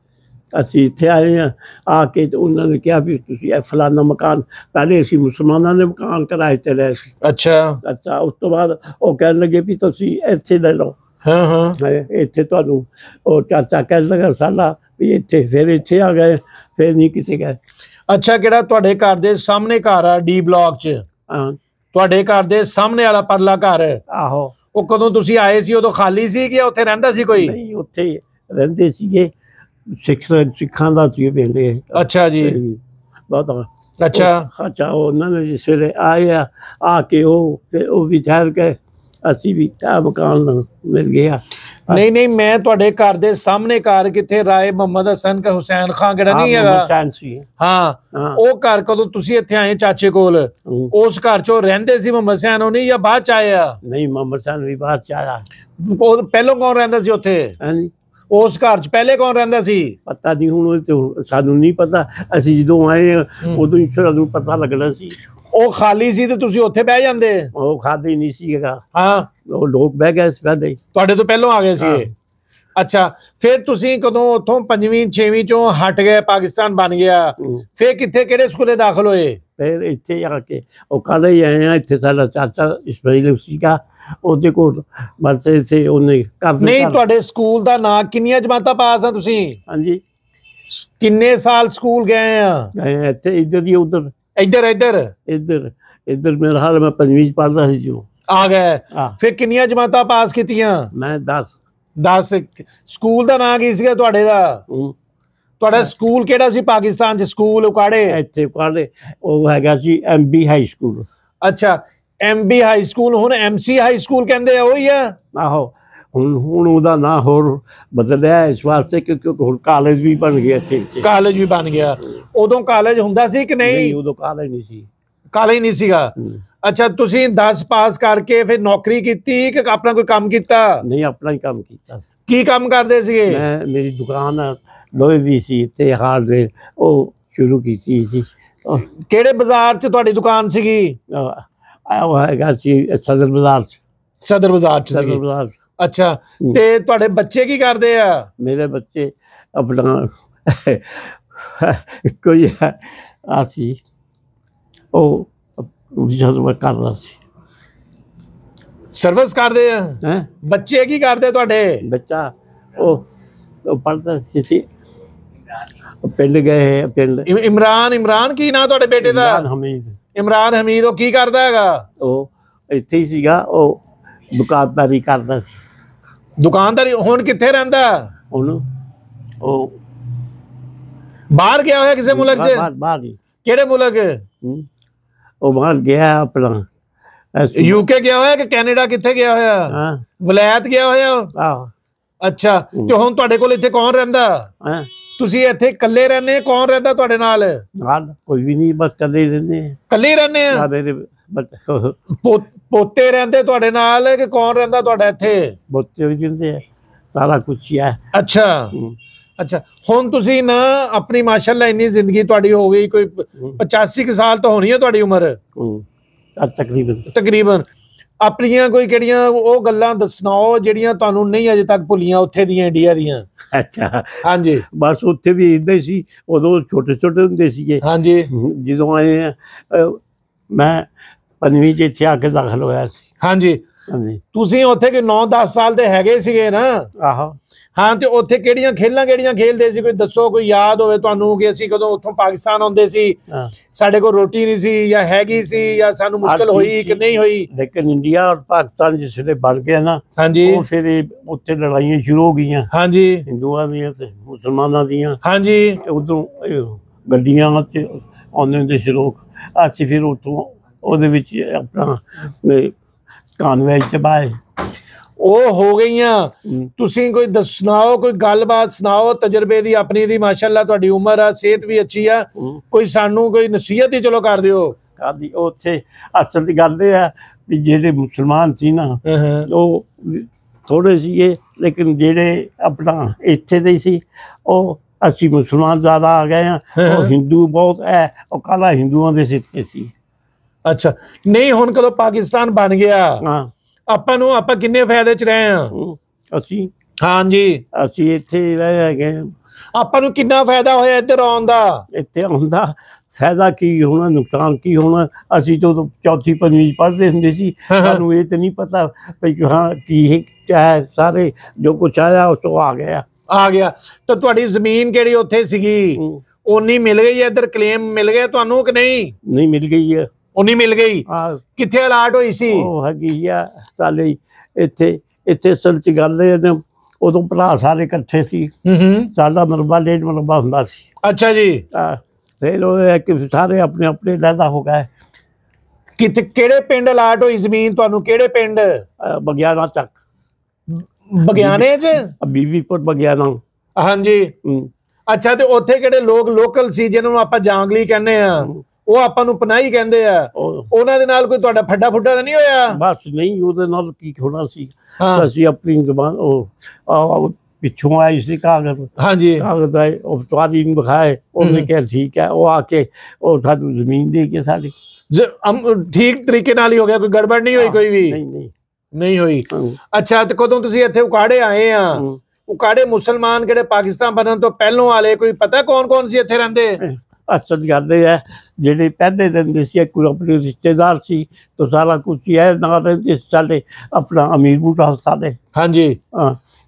ਅਸੀਂ ਇੱਥੇ ਆਏ ਹਾਂ। ਆ ਕੇ ਉਹਨਾਂ ਨੇ ਕਿਹਾ ਵੀ ਤੁਸੀਂ ਇਹ ਫਲਾਨਾ ਮਕਾਨ, ਪਹਿਲੇ ਅਸੀਂ ਮੁਸਲਮਾਨਾਂ ਦੇ ਮਕਾਨ ਕਿਰਾਏ 'ਤੇ ਲਏ ਸੀ। ਅੱਛਾ ਅੱਛਾ, ਉਸ ਤੋਂ ਬਾਅਦ ਉਹ ਕਹਿਣ ਲੱਗੇ ਵੀ ਤੁਸੀਂ ਇੱਥੇ ਲੈ ਲਓ। ਇੱਥੇ ਤੁਹਾਨੂੰ ਉਹ ਚਾਚਾ ਕਹਿਣ ਲੱਗਾ ਸਾਡਾ ਵੀ ਇੱਥੇ, ਫਿਰ ਇੱਥੇ ਆ ਗਏ, ਫਿਰ ਨਹੀਂ ਕਿਸੇ ਗਏ। ਅੱਛਾ, ਕਿਹੜਾ ਤੁਹਾਡੇ ਘਰ ਦੇ ਸਾਹਮਣੇ ਘਰ ਆ D ਬਲਾਕ 'ਚ? ਹਾਂ, ਤੁਹਾਡੇ ਘਰ ਦੇ ਸਾਹਮਣੇ ਵਾਲਾ ਪਰਲਾ ਘਰ? ਆਹੋ। ਉਹ ਕਦੋਂ ਤੁਸੀਂ ਆਏ ਸੀ ਉਦੋਂ ਖਾਲੀ ਸੀ ਕਿ ਉੱਥੇ ਰਹਿੰਦਾ ਸੀ ਕੋਈ? ਨਹੀਂ, ਉੱਥੇ ਰਹਿੰਦੇ ਸੀਗੇ, ਸਿੱਖਾਂ ਦਾ ਸੀ ਪਿੰਡ। ਅੱਛਾ ਜੀ, ਬਹੁਤ। ਅੱਛਾ ਅੱਛਾ, ਉਹਨਾਂ ਨੇ ਜਿਸ ਵੇਲੇ ਆਏ ਆ ਕੇ ਉਹ ਵੀ ਠਹਿਰ ਕੇ ਅਸੀਂ ਵੀ ਮਕਾਨ ਮਿਲ ਗਿਆ। ਨਹੀਂ ਨਹੀਂ, ਮੈਂ ਤੁਹਾਡੇ ਘਰ ਦੇ ਸਾਹਮਣੇ ਘਰ ਕਿੱਥੇ, ਰਾਏ ਮੁਹੰਮਦ ਹਸਨ ਕਾ ਹੁਸੈਨ ਖਾਂ ਕਿਹੜਾ ਨਹੀਂ ਹੈਗਾ? ਹਾਂ, ਉਹ ਘਰ ਕਦੋਂ ਤੁਸੀਂ ਇੱਥੇ ਆਏ ਚਾਚੇ ਕੋਲ, ਉਸ ਘਰ 'ਚ ਉਹ ਰਹਿੰਦੇ ਸੀ ਮੁਹੰਮਦ ਹਸੈਨ ਹੋਣੀ ਜਾਂ ਬਾਅਦ 'ਚ ਆਇਆ? ਨਹੀਂ, ਮੁਹੰਮਦ ਹਸੈਨ ਵੀ ਬਾਅਦ 'ਚ ਆਇਆ। ਉਹ ਪਹਿਲੋਂ ਕੌਣ ਰਹਿੰਦਾ ਸੀ ਉੱਥੇ? ਉਸ ਘਰ 'ਚ ਪਹਿਲੇ ਕੌਣ ਰਹਿੰਦਾ ਸੀ? ਪਤਾ ਨਹੀਂ, ਹੁਣ ਸਾਨੂੰ ਨਹੀਂ ਪਤਾ। ਅਸੀਂ ਜਦੋਂ ਆਏ ਉਦੋਂ ਹੀ ਸਾਨੂੰ ਪਤਾ ਲੱਗਣਾ ਸੀ। ਉਹ ਖਾਲੀ ਸੀ ਤੇ ਤੁਸੀਂ ਉੱਥੇ ਬਹਿ ਜਾਂਦੇ? ਉਹ ਖਾਲੀ ਨਹੀਂ ਸੀਗਾ। ਹਾਂ, ਉਹ ਲੋਕ ਬਹਿ ਗਏ ਸੀ ਪਹਿਲੇ, ਤੁਹਾਡੇ ਤੋਂ ਪਹਿਲਾਂ ਆ ਗਏ ਸੀ। ਅੱਛਾ, ਫਿਰ ਤੁਸੀਂ ਕਦੋਂ ਉੱਥੋਂ 5ਵੀਂ 6ਵੀਂ 'ਚੋਂ ਹਟ ਗਏ, ਪਾਕਿਸਤਾਨ ਬਣ ਗਿਆ, ਫਿਰ ਕਿੱਥੇ ਕਿਹੜੇ ਸਕੂਲੇ ਦਾਖਲ ਹੋਏ? ਫਿਰ ਇੱਥੇ ਆ ਕੇ ਉਹ ਕੱਲ੍ਹ ਹੀ ਆਏ ਆ। ਇੱਥੇ ਸਾਡਾ ਚਾਚਾ ਇਸਮਾਈਲ ਸੀਗਾ, ਉਹਦੇ ਕੋਲ ਬਸ ਇੱਥੇ ਉਹਨੇ ਕਰ। ਨਹੀਂ, ਤੁਹਾਡੇ ਸਕੂਲ ਦਾ ਨਾਂ, ਕਿੰਨੀਆਂ ਜਮਾਤਾਂ ਪਾਸ ਆ ਤੁਸੀਂ? ਹਾਂਜੀ, ਕਿੰਨੇ ਸਾਲ ਸਕੂਲ ਗਏ ਆ? ਇੱਥੇ ਇੱਧਰ ਹੀ ਉੱਧਰ, ਇੱਧਰ ਇੱਧਰ ਇੱਧਰ ਇੱਧਰ। ਮੇਰਾ ਹਾਲ ਮੈਂ 5ਵੀਂ 'ਚ ਪੜ੍ਹਦਾ ਸੀ ਜੋ ਆ ਗਏ। ਫਿਰ ਕਿੰਨੀਆਂ ਜਮਾਤਾਂ ਪਾਸ ਕੀਤੀਆਂ? ਮੈਂ 10। ਸਕੂਲ ਦਾ ਨਾਂ ਕੀ ਸੀਗਾ ਤੁਹਾਡੇ ਦਾ? ਤੁਹਾਡਾ ਸਕੂਲ ਕਿਹੜਾ ਸੀ ਪਾਕਿਸਤਾਨ 'ਚ? ਸਕੂਲ ਉਕਾੜੇ? ਇੱਥੇ ਉਕਾੜੇ ਉਹ ਹੈਗਾ ਸੀ MB ਹਾਈ ਸਕੂਲ। ਅੱਛਾ, MB ਹਾਈ ਸਕੂਲ ਹੁਣ MC ਹਾਈ ਸਕੂਲ ਕਹਿੰਦੇ ਆ, ਉਹੀ ਆ? ਆਹੋ, ਹੁਣ ਉਹਦਾ ਨਾਂ ਹੋਰ ਬਦਲਿਆ ਇਸ ਵਾਸਤੇ ਕਿਉਂਕਿ ਹੁਣ ਕਾਲਜ ਵੀ ਬਣ ਗਿਆ ਇੱਥੇ। ਕਾਲਜ ਵੀ ਬਣ ਗਿਆ। ਉਦੋਂ ਕਾਲਜ ਹੁੰਦਾ ਸੀ ਕਿ ਨਹੀਂ? ਉਦੋਂ ਕਾਲਜ ਨਹੀਂ ਸੀ, ਕਾਲਜ ਨਹੀਂ ਸੀਗਾ। ਅੱਛਾ, ਤੁਸੀਂ 10 ਪਾਸ ਕਰਕੇ ਫਿਰ ਨੌਕਰੀ ਕੀਤੀ ਕਿ ਆਪਣਾ ਕੋਈ ਕੰਮ ਕੀਤਾ? ਨਹੀਂ, ਆਪਣਾ ਹੀ ਕੰਮ ਕੀਤਾ। ਕੀ ਕੰਮ ਕਰਦੇ ਸੀਗੇ? ਮੈਂ, ਮੇਰੀ ਦੁਕਾਨ ਲੋਹੇ ਦੀ ਸੀ ਤੇ ਹਾਰਡਵੇਅਰ, ਉਹ ਸ਼ੁਰੂ ਕੀਤੀ ਸੀ। ਕਿਹੜੇ ਬਾਜ਼ਾਰ 'ਚ ਤੁਹਾਡੀ ਦੁਕਾਨ ਸੀਗੀ? ਉਹ ਹੈਗਾ ਸੀ ਸਦਰ ਬਾਜ਼ਾਰ 'ਚ। ਸਦਰ ਬਾਜ਼ਾਰ 'ਚ? ਸਦਰ ਬਾਜ਼ਾਰ। ਅੱਛਾ, ਤੇ ਤੁਹਾਡੇ ਬੱਚੇ ਕੀ ਕਰਦੇ ਆ? ਮੇਰੇ ਬੱਚੇ ਆਪਣਾ ਕੋਈ ਆ ਸੀ, ਉਹ ਸਰਵਿਸ ਕਰਦਾ ਸੀ। ਸਰਵਿਸ ਕਰਦੇ ਆ? ਬੱਚੇ ਕੀ ਕਰਦੇ ਤੁਹਾਡੇ? ਬੱਚਾ ਉਹ ਪੜ੍ਹਦਾ ਸੀ, ਪਿੰਡ ਗਏ। ਪਿੰਡ ਇਮਰਾਨ ਕੀ ਨਾਂ ਤੁਹਾਡੇ ਬੇਟੇ ਦਾ? ਹਮੀਦ। ਇਮਰਾਨ ਹਮੀਦ ਉਹ ਕੀ ਕਰਦਾ ਹੈਗਾ? ਉਹ ਇੱਥੇ ਹੀ ਸੀਗਾ, ਉਹ ਦੁਕਾਨਦਾਰੀ ਕਰਦਾ ਸੀ। ਦੁਕਾਨਦਾਰੀ? ਹੁਣ ਕਿੱਥੇ ਰਹਿੰਦਾ? ਹੁਣ ਉਹ ਬਾਹਰ ਗਿਆ ਹੋਇਆ ਕਿਸੇ ਮੁਲਕ 'ਚ? ਬਾਹਰ ਹੀ। ਕਿਹੜੇ ਮੁਲਕ? ਉਹ ਬਾਹਰ ਗਿਆ ਆਪਣਾ ਯੂਕੇ ਗਿਆ ਹੋਇਆ ਕਿ ਕੈਨੇਡਾ? ਕਿੱਥੇ ਗਿਆ ਹੋਇਆ? ਹਾਂ, ਵਲਾਇਤ ਗਿਆ ਹੋਇਆ। ਆਹੋ। ਅੱਛਾ, ਤੇ ਹੁਣ ਤੁਹਾਡੇ ਕੋਲ ਇੱਥੇ ਕੌਣ ਰਹਿੰਦਾ? ਤੁਸੀਂ ਇੱਥੇ ਇਕੱਲੇ ਰਹਿੰਦੇ? ਕੌਣ ਰਹਿੰਦਾ ਤੁਹਾਡੇ ਨਾਲ? ਨਾਲ ਕੋਈ ਵੀ ਨਹੀਂ, ਬਸ ਇਕੱਲੇ ਰਹਿੰਦੇ। ਇਕੱਲੇ ਰਹਿੰਦੇ ਆ? ਪੋਤੇ ਰਹਿੰਦੇ ਤੁਹਾਡੇ ਨਾਲ ਕਿ ਕੌਣ ਰਹਿੰਦਾ ਤੁਹਾਡਾ ਇੱਥੇ? ਪੋਤੇ ਵੀ ਰਹਿੰਦੇ ਆ, ਸਾਰਾ ਕੁਝ ਹੀ ਹੈ। ਅੱਛਾ ਅੱਛਾ, ਹੁਣ ਤੁਸੀਂ ਨਾ ਆਪਣੀ ਮਾਸ਼ਾਅੱਲਾ ਇੰਨੀ ਜ਼ਿੰਦਗੀ ਤੁਹਾਡੀ ਹੋ ਗਈ, ਕੋਈ 85 ਸਾਲ ਤਾਂ ਹੋਣੀ ਹੈ ਤੁਹਾਡੀ ਉਮਰ ਤਕਰੀਬਨ। ਆਪਣੀਆਂ ਕੋਈ ਕਿਹੜੀਆਂ ਉਹ ਗੱਲਾਂ ਸੁਣਾਓ ਜਿਹੜੀਆਂ ਤੁਹਾਨੂੰ ਨਹੀਂ ਅਜੇ ਤੱਕ ਭੁੱਲੀਆਂ ਉੱਥੇ ਦੀਆਂ, ਇੰਡੀਆ ਦੀਆਂ? ਅੱਛਾ, ਹਾਂਜੀ। ਬਸ ਉੱਥੇ ਵੀ ਇੱਦਾਂ ਹੀ ਸੀ, ਉਦੋਂ ਛੋਟੇ ਛੋਟੇ ਹੁੰਦੇ ਸੀਗੇ। ਹਾਂਜੀ। ਜਦੋਂ ਆਏ ਮੈਂ 5ਵੀਂ 'ਚ ਇੱਥੇ ਆ ਕੇ ਦਾਖਲ ਹੋਇਆ ਸੀ। ਹਾਂਜੀ ਹਾਂਜੀ। ਤੁਸੀਂ ਉੱਥੇ ਕਿ 9-10 ਸਾਲ ਦੇ ਹੈਗੇ ਸੀਗੇ ਨਾ? ਆਹੋ। ਹਾਂ, ਤੇ ਉੱਥੇ ਕਿਹੜੀਆਂ ਖੇਲਦੇ ਸੀ? ਕੋਈ ਦੱਸੋ, ਕੋਈ ਯਾਦ ਹੋਵੇ ਤੁਹਾਨੂੰ ਕਿ ਅਸੀਂ ਕਦੋਂ ਉੱਥੋਂ ਪਾਕਿਸਤਾਨ ਆਉਂਦੇ ਸੀ, ਸਾਡੇ ਕੋਲ ਰੋਟੀ ਨਹੀਂ ਸੀ ਜਾਂ ਹੈਗੀ ਸੀ, ਜਾਂ ਸਾਨੂੰ ਮੁਸ਼ਕਲ ਹੋਈ ਕਿ ਨਹੀਂ ਹੋਈ? ਲੇਕਿਨ ਇੰਡੀਆ ਔਰ ਪਾਕਿਸਤਾਨ ਜਿਸ ਵੇਲੇ ਬਣ ਗਿਆ ਨਾ, ਹਾਂਜੀ, ਉਹ ਫਿਰ ਉੱਥੇ ਲੜਾਈਆਂ ਸ਼ੁਰੂ ਹੋ ਗਈਆਂ। ਹਾਂਜੀ, ਹਿੰਦੂਆਂ ਦੀਆਂ ਤੇ ਮੁਸਲਮਾਨਾਂ ਦੀਆਂ। ਹਾਂਜੀ। ਉਦੋਂ ਗੱਡੀਆਂ 'ਚ ਆਉਂਦੇ ਹੁੰਦੇ ਸੀ ਲੋਕ, ਅਸੀਂ ਫਿਰ ਉੱਥੋਂ ਉਹਦੇ ਵਿੱਚ ਆਪਣਾ ਕਾਨਵੇ 'ਚ ਪਾਏ। ਉਹ ਹੋ ਗਈਆਂ। ਤੁਸੀਂ ਕੋਈ ਸੁਣਾਓ, ਕੋਈ ਗੱਲਬਾਤ ਸੁਣਾਓ ਤਜਰਬੇ ਦੀ ਆਪਣੀ ਦੀ। ਮਾਸ਼ਾਅੱਲਾ ਤੁਹਾਡੀ ਉਮਰ ਆ, ਸਿਹਤ ਵੀ ਅੱਛੀ ਆ, ਕੋਈ ਸਾਨੂੰ ਕੋਈ ਨਸੀਹਤ ਹੀ ਚਲੋ ਕਰ ਦਿਓ। ਕਾਦੀ ਉੱਥੇ ਅਸਲ ਦੀ ਗੱਲ ਇਹ ਆ ਵੀ ਜਿਹੜੇ ਮੁਸਲਮਾਨ ਸੀ ਨਾ, ਉਹ ਥੋੜੇ ਸੀਗੇ, ਲੇਕਿਨ ਜਿਹੜੇ ਆਪਣਾ ਇੱਥੇ ਦੇ ਸੀ ਉਹ ਅਸੀਂ ਮੁਸਲਮਾਨ ਜ਼ਿਆਦਾ ਆ ਗਏ ਆ। ਉਹ ਹਿੰਦੂ ਬਹੁਤ ਹੈ, ਉਹ ਕਾਲਾ ਹਿੰਦੂਆਂ ਦੇ ਸਿਰ ਤੇ ਸੀ। ਅੱਛਾ, ਨਹੀਂ ਹੁਣ ਕਦੋਂ ਪਾਕਿਸਤਾਨ ਬਣ ਗਿਆ, ਆਪਾਂ ਕਿੰਨੇ ਫਾਇਦੇ 'ਚ ਰਹੇ ਆ? ਅਸੀਂ? ਹਾਂਜੀ, ਅਸੀਂ ਇੱਥੇ ਰਹੇ ਹੈਗੇ। ਆਪਾਂ ਨੂੰ ਕਿੰਨਾ ਫਾਇਦਾ ਹੋਇਆ ਇੱਧਰ ਆਉਣ ਦਾ? ਇੱਥੇ ਆਉਣ ਦਾ ਫਾਇਦਾ ਕੀ ਹੋਣਾ, ਨੁਕਸਾਨ ਕੀ ਹੋਣਾ? ਅਸੀਂ ਜਦੋਂ 4-5ਵੀਂ ਪੜ੍ਹਦੇ ਹੁੰਦੇ ਸੀ, ਸਾਨੂੰ ਇਹ ਤਾਂ ਨਹੀਂ ਪਤਾ ਵੀ ਹਾਂ ਕੀ ਸਾਰੇ ਜੋ ਕੁਛ ਆਇਆ ਉਹ ਤੋਂ ਆ ਗਿਆ। ਤਾਂ ਤੁਹਾਡੀ ਜ਼ਮੀਨ ਕਿਹੜੀ ਉੱਥੇ ਸੀਗੀ, ਓਨੀ ਮਿਲ ਗਈ? ਇੱਧਰ ਕਲੇਮ ਮਿਲ ਗਿਆ ਤੁਹਾਨੂੰ ਕਿ ਨਹੀਂ? ਨਹੀਂ ਮਿਲ ਗਈ ਹੈ। ਉਨੀ ਮਿਲ ਗਈ? ਕਿੱਥੇ ਅਲਾਟ ਹੋਈ ਸੀ? ਉਹ ਹੈਗੀ ਆ ਸਾਲੇ ਇੱਥੇ ਅਸਲ 'ਚ ਗੱਲ ਇਹ, ਉਦੋਂ ਭਰਾ ਸਾਰੇ ਇਕੱਠੇ ਸੀ। ਸਾਡਾ ਮਰਬਾ 1.5 ਮਰਬਾ ਹੁੰਦਾ ਸੀ। ਅੱਛਾ ਜੀ। ਫਿਰ ਉਹ ਹੈ ਕਿ ਸਾਰੇ ਆਪਣੇ ਆਪਣੇ ਲੈਦਾ ਹੋ ਗਏ। ਕਿਹੜੇ ਪਿੰਡ ਅਲਾਟ ਹੋਈ ਜ਼ਮੀਨ ਤੁਹਾਨੂੰ? ਕਿਹੜੇ ਪਿੰਡ? ਬਗਿਆਣਾ ਚੱਕ। ਬਗਿਆਣੇ 'ਚ? ਬੀਬੀਪੁਰ ਬਗਿਆਣਾ। ਹਾਂਜੀ। ਅੱਛਾ, ਤੇ ਉੱਥੇ ਕਿਹੜੇ ਲੋਕ ਲੋਕਲ ਸੀ ਜਿਹਨਾਂ ਨੂੰ ਆਪਾਂ ਜਾਂਗਲੀ ਕਹਿੰਦੇ ਆ, ਉਹ ਆਪਾਂ ਨੂੰ ਪਨਾਹੀ ਕਹਿੰਦੇ ਆ, ਉਹਨਾਂ ਦੇ ਨਾਲ ਕੋਈ ਤੁਹਾਡਾ ਫੱਡਾ ਫੁੱਡਾ ਤਾਂ ਨਹੀਂ ਹੋਇਆ? ਬਸ ਨਹੀਂ, ਉਹਦੇ ਨਾਲ ਕੀ ਹੋਣਾ ਸੀ। ਅਸੀਂ ਆਪਣੀ ਜ਼ਬਾਨ ਉਹ ਪਿੱਛੋਂ ਆਏ ਸੀ ਕਾਗਜ਼। ਹਾਂਜੀ। ਕਾਗਜ਼ ਆਏ, ਉਹ ਤੁਹਾਡੀ ਨੂੰ ਵਿਖਾਏ, ਉਹਨੇ ਕਿਹਾ ਠੀਕ ਹੈ। ਉਹ ਆ ਕੇ ਉਹ ਸਾਨੂੰ ਜ਼ਮੀਨ ਦੇ ਕੇ ਸਾਡੀ ਠੀਕ ਤਰੀਕੇ ਨਾਲ ਹੀ ਹੋ ਗਿਆ, ਕੋਈ ਗੜਬੜ ਨਹੀਂ ਹੋਈ? ਕੋਈ ਵੀ ਨਹੀਂ ਹੋਈ। ਅੱਛਾ, ਤੇ ਕਦੋਂ ਤੁਸੀਂ ਇੱਥੇ ਉਕਾੜੇ ਆਏ ਆ? ਉਕਾੜੇ ਮੁਸਲਮਾਨ ਕਿਹੜੇ ਪਾਕਿਸਤਾਨ ਬਣਨ ਤੋਂ ਪਹਿਲੋਂ ਵਾਲੇ ਕੋਈ ਪਤਾ ਕੌਣ ਕੌਣ ਸੀ ਇੱਥੇ ਰਹਿੰਦੇ? ਅਸਲ ਗੱਲ ਇਹ ਹੈ, ਜਿਹੜੇ ਪਹਿਲੇ ਦਿਨ ਸੀ ਕੋਈ ਆਪਣੇ ਰਿਸ਼ਤੇਦਾਰ ਸੀ, ਤਾਂ ਸਾਰਾ ਕੁਝ ਹੀ ਹੈ ਨਾਲ ਰਹਿੰਦੇ ਸਾਡੇ ਆਪਣਾ ਅਮੀਰ ਬੂਟਾ ਸਾਡੇ। ਹਾਂਜੀ।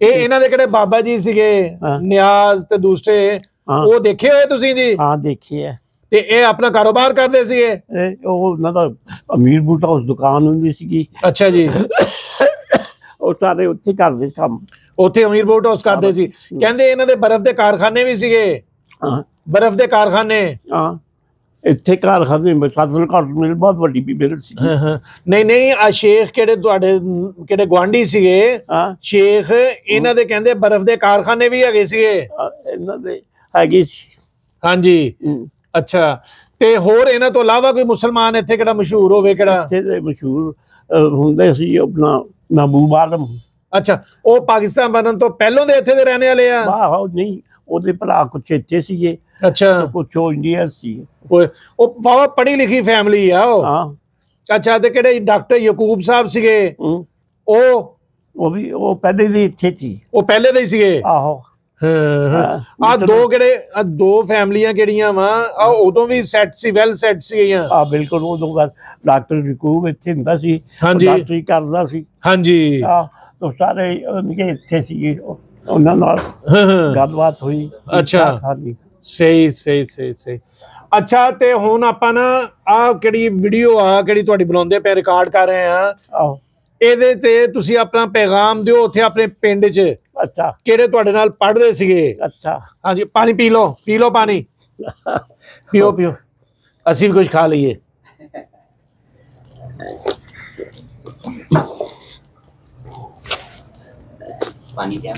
ਇਹਨਾਂ ਦੇ ਕਿਹੜੇ ਬਾਬਾ ਜੀ ਸੀਗੇ, ਨਿਆਜ਼ ਤੇ ਦੂਸਰੇ, ਉਹ ਦੇਖੇ ਹੋਏ ਤੁਸੀਂ ਜੀ? ਹਾਂ, ਦੇਖੇ ਹੈ। ਤੇ ਇਹ ਆਪਣਾ ਕਾਰੋਬਾਰ ਕਰਦੇ ਸੀਗੇ? ਉਹ ਉਹਨਾਂ ਦਾ ਅਮੀਰ ਬੂਟਾ ਉਸ ਦੁਕਾਨ ਹੁੰਦੀ ਸੀਗੀ। ਅੱਛਾ ਜੀ। ਉਹ ਸਾਰੇ ਉੱਥੇ ਕਰਦੇ ਕੰਮ, ਉੱਥੇ ਅਮੀਰ ਬੂਟਾ ਹਾਊਸ ਕਰਦੇ ਸੀ। ਕਹਿੰਦੇ ਇਹਨਾਂ ਦੇ ਬਰਫ਼ ਦੇ ਕਾਰਖਾਨੇ ਵੀ ਸੀਗੇ? ਬਰਫ਼ ਦੇ ਕਾਰਖਾਨੇ? ਇੱਥੇ ਕਾਰਖਾਨੇ ਮਿਲ ਬਹੁਤ ਵੱਡੀ ਵੀ ਮਿਲ ਸੀ। ਨਹੀਂ, ਆ ਸ਼ੇਖ ਕਿਹੜੇ ਤੁਹਾਡੇ ਕਿਹੜੇ ਗੁਆਂਢੀ ਸੀਗੇ ਸ਼ੇਖ, ਇਹਨਾਂ ਦੇ ਕਹਿੰਦੇ ਬਰਫ਼ ਦੇ ਕਾਰਖਾਨੇ ਵੀ ਹੈਗੇ ਸੀਗੇ? ਇਹਨਾਂ ਦੇ ਹੈਗੇ ਸੀ। ਹਾਂਜੀ। ਅੱਛਾ, ਤੇ ਹੋਰ ਇਹਨਾਂ ਤੋਂ ਇਲਾਵਾ ਕੋਈ ਮੁਸਲਮਾਨ ਇੱਥੇ ਕਿਹੜਾ ਮਸ਼ਹੂਰ ਹੋਵੇ? ਕਿਹੜਾ ਇੱਥੇ ਦੇ ਮਸ਼ਹੂਰ ਹੁੰਦੇ ਸੀ ਆਪਣਾ ਮਹਿਬੂਬ ਆਲਮ। ਅੱਛਾ, ਉਹ ਪਾਕਿਸਤਾਨ ਬਣਨ ਤੋਂ ਪਹਿਲੋਂ ਦੇ ਇੱਥੇ ਦੇ ਰਹਿਣੇ ਵਾਲੇ ਆ? ਆਹੋ, ਨਹੀਂ, ਉਹਦੇ ਭਰਾ ਕੁਛ ਇੱਥੇ ਸੀਗੇ। ਅੱਛਾ, ਕੁਛ ਉਹ ਇੰਡੀਆ ਸੀ। ਉਹ ਵਾਵਾ ਪੜ੍ਹੀ ਲਿਖੀ ਫੈਮਿਲੀ ਆ ਉਹ? ਅੱਛਾ, ਤੇ ਕਿਹੜੇ ਡਾਕਟਰ ਯਕੂਬ ਸਾਹਿਬ ਸੀਗੇ, ਉਹ ਵੀ ਉਹ ਪਹਿਲੇ ਦੇ ਇੱਥੇ ਸੀ? ਉਹ ਪਹਿਲੇ ਦੇ ਹੀ ਸੀਗੇ? ਆਹੋ। ਦੋ ਫੈਮਲੀਆਂ ਕਿਹੜੀਆਂ ਵਾ ਉਦੋਂ ਵੀ ਸੈੱਟ ਸੀ, ਵੈਲ ਸੈੱਟ ਸੀਗੀਆਂ? ਬਿਲਕੁਲ, ਉਦੋਂ ਡਾਕਟਰ ਯਕੂਬ ਇੱਥੇ ਹੁੰਦਾ ਸੀ, ਡਾਕਟਰੀ ਕਰਦਾ ਸੀ। ਹਾਂਜੀ। ਤਾਂ ਸਾਰੇ ਇੱਥੇ ਸੀਗੇ, ਉਹਨਾਂ ਨਾਲ ਗੱਲਬਾਤ ਹੋਈ। ਅੱਛਾ, ਸਹੀ ਸਹੀ ਸਹੀ ਸਹੀ। ਅੱਛਾ ਤੇ ਹੁਣ ਆਪਾਂ ਨਾ ਆ ਕਿਹੜੀ ਵੀਡੀਓ ਆ ਕਿਹੜੀ ਤੁਹਾਡੀ ਬਣਾਉਂਦੇ ਪਏ ਰਿਕਾਰਡ ਕਰ ਰਹੇ ਆ, ਇਹਦੇ ਤੇ ਤੁਸੀਂ ਆਪਣਾ ਪੈਗਾਮ ਦਿਓ ਉੱਥੇ ਆਪਣੇ ਪਿੰਡ 'ਚ। ਅੱਛਾ। ਕਿਹੜੇ ਤੁਹਾਡੇ ਨਾਲ ਪੜ੍ਹਦੇ ਸੀਗੇ। ਅੱਛਾ। ਹਾਂਜੀ ਪਾਣੀ ਪੀ ਲਓ ਪਾਣੀ ਪੀਓ ਪੀਓ, ਅਸੀਂ ਵੀ ਕੁਝ ਖਾ ਲਈਏ। पानी क्या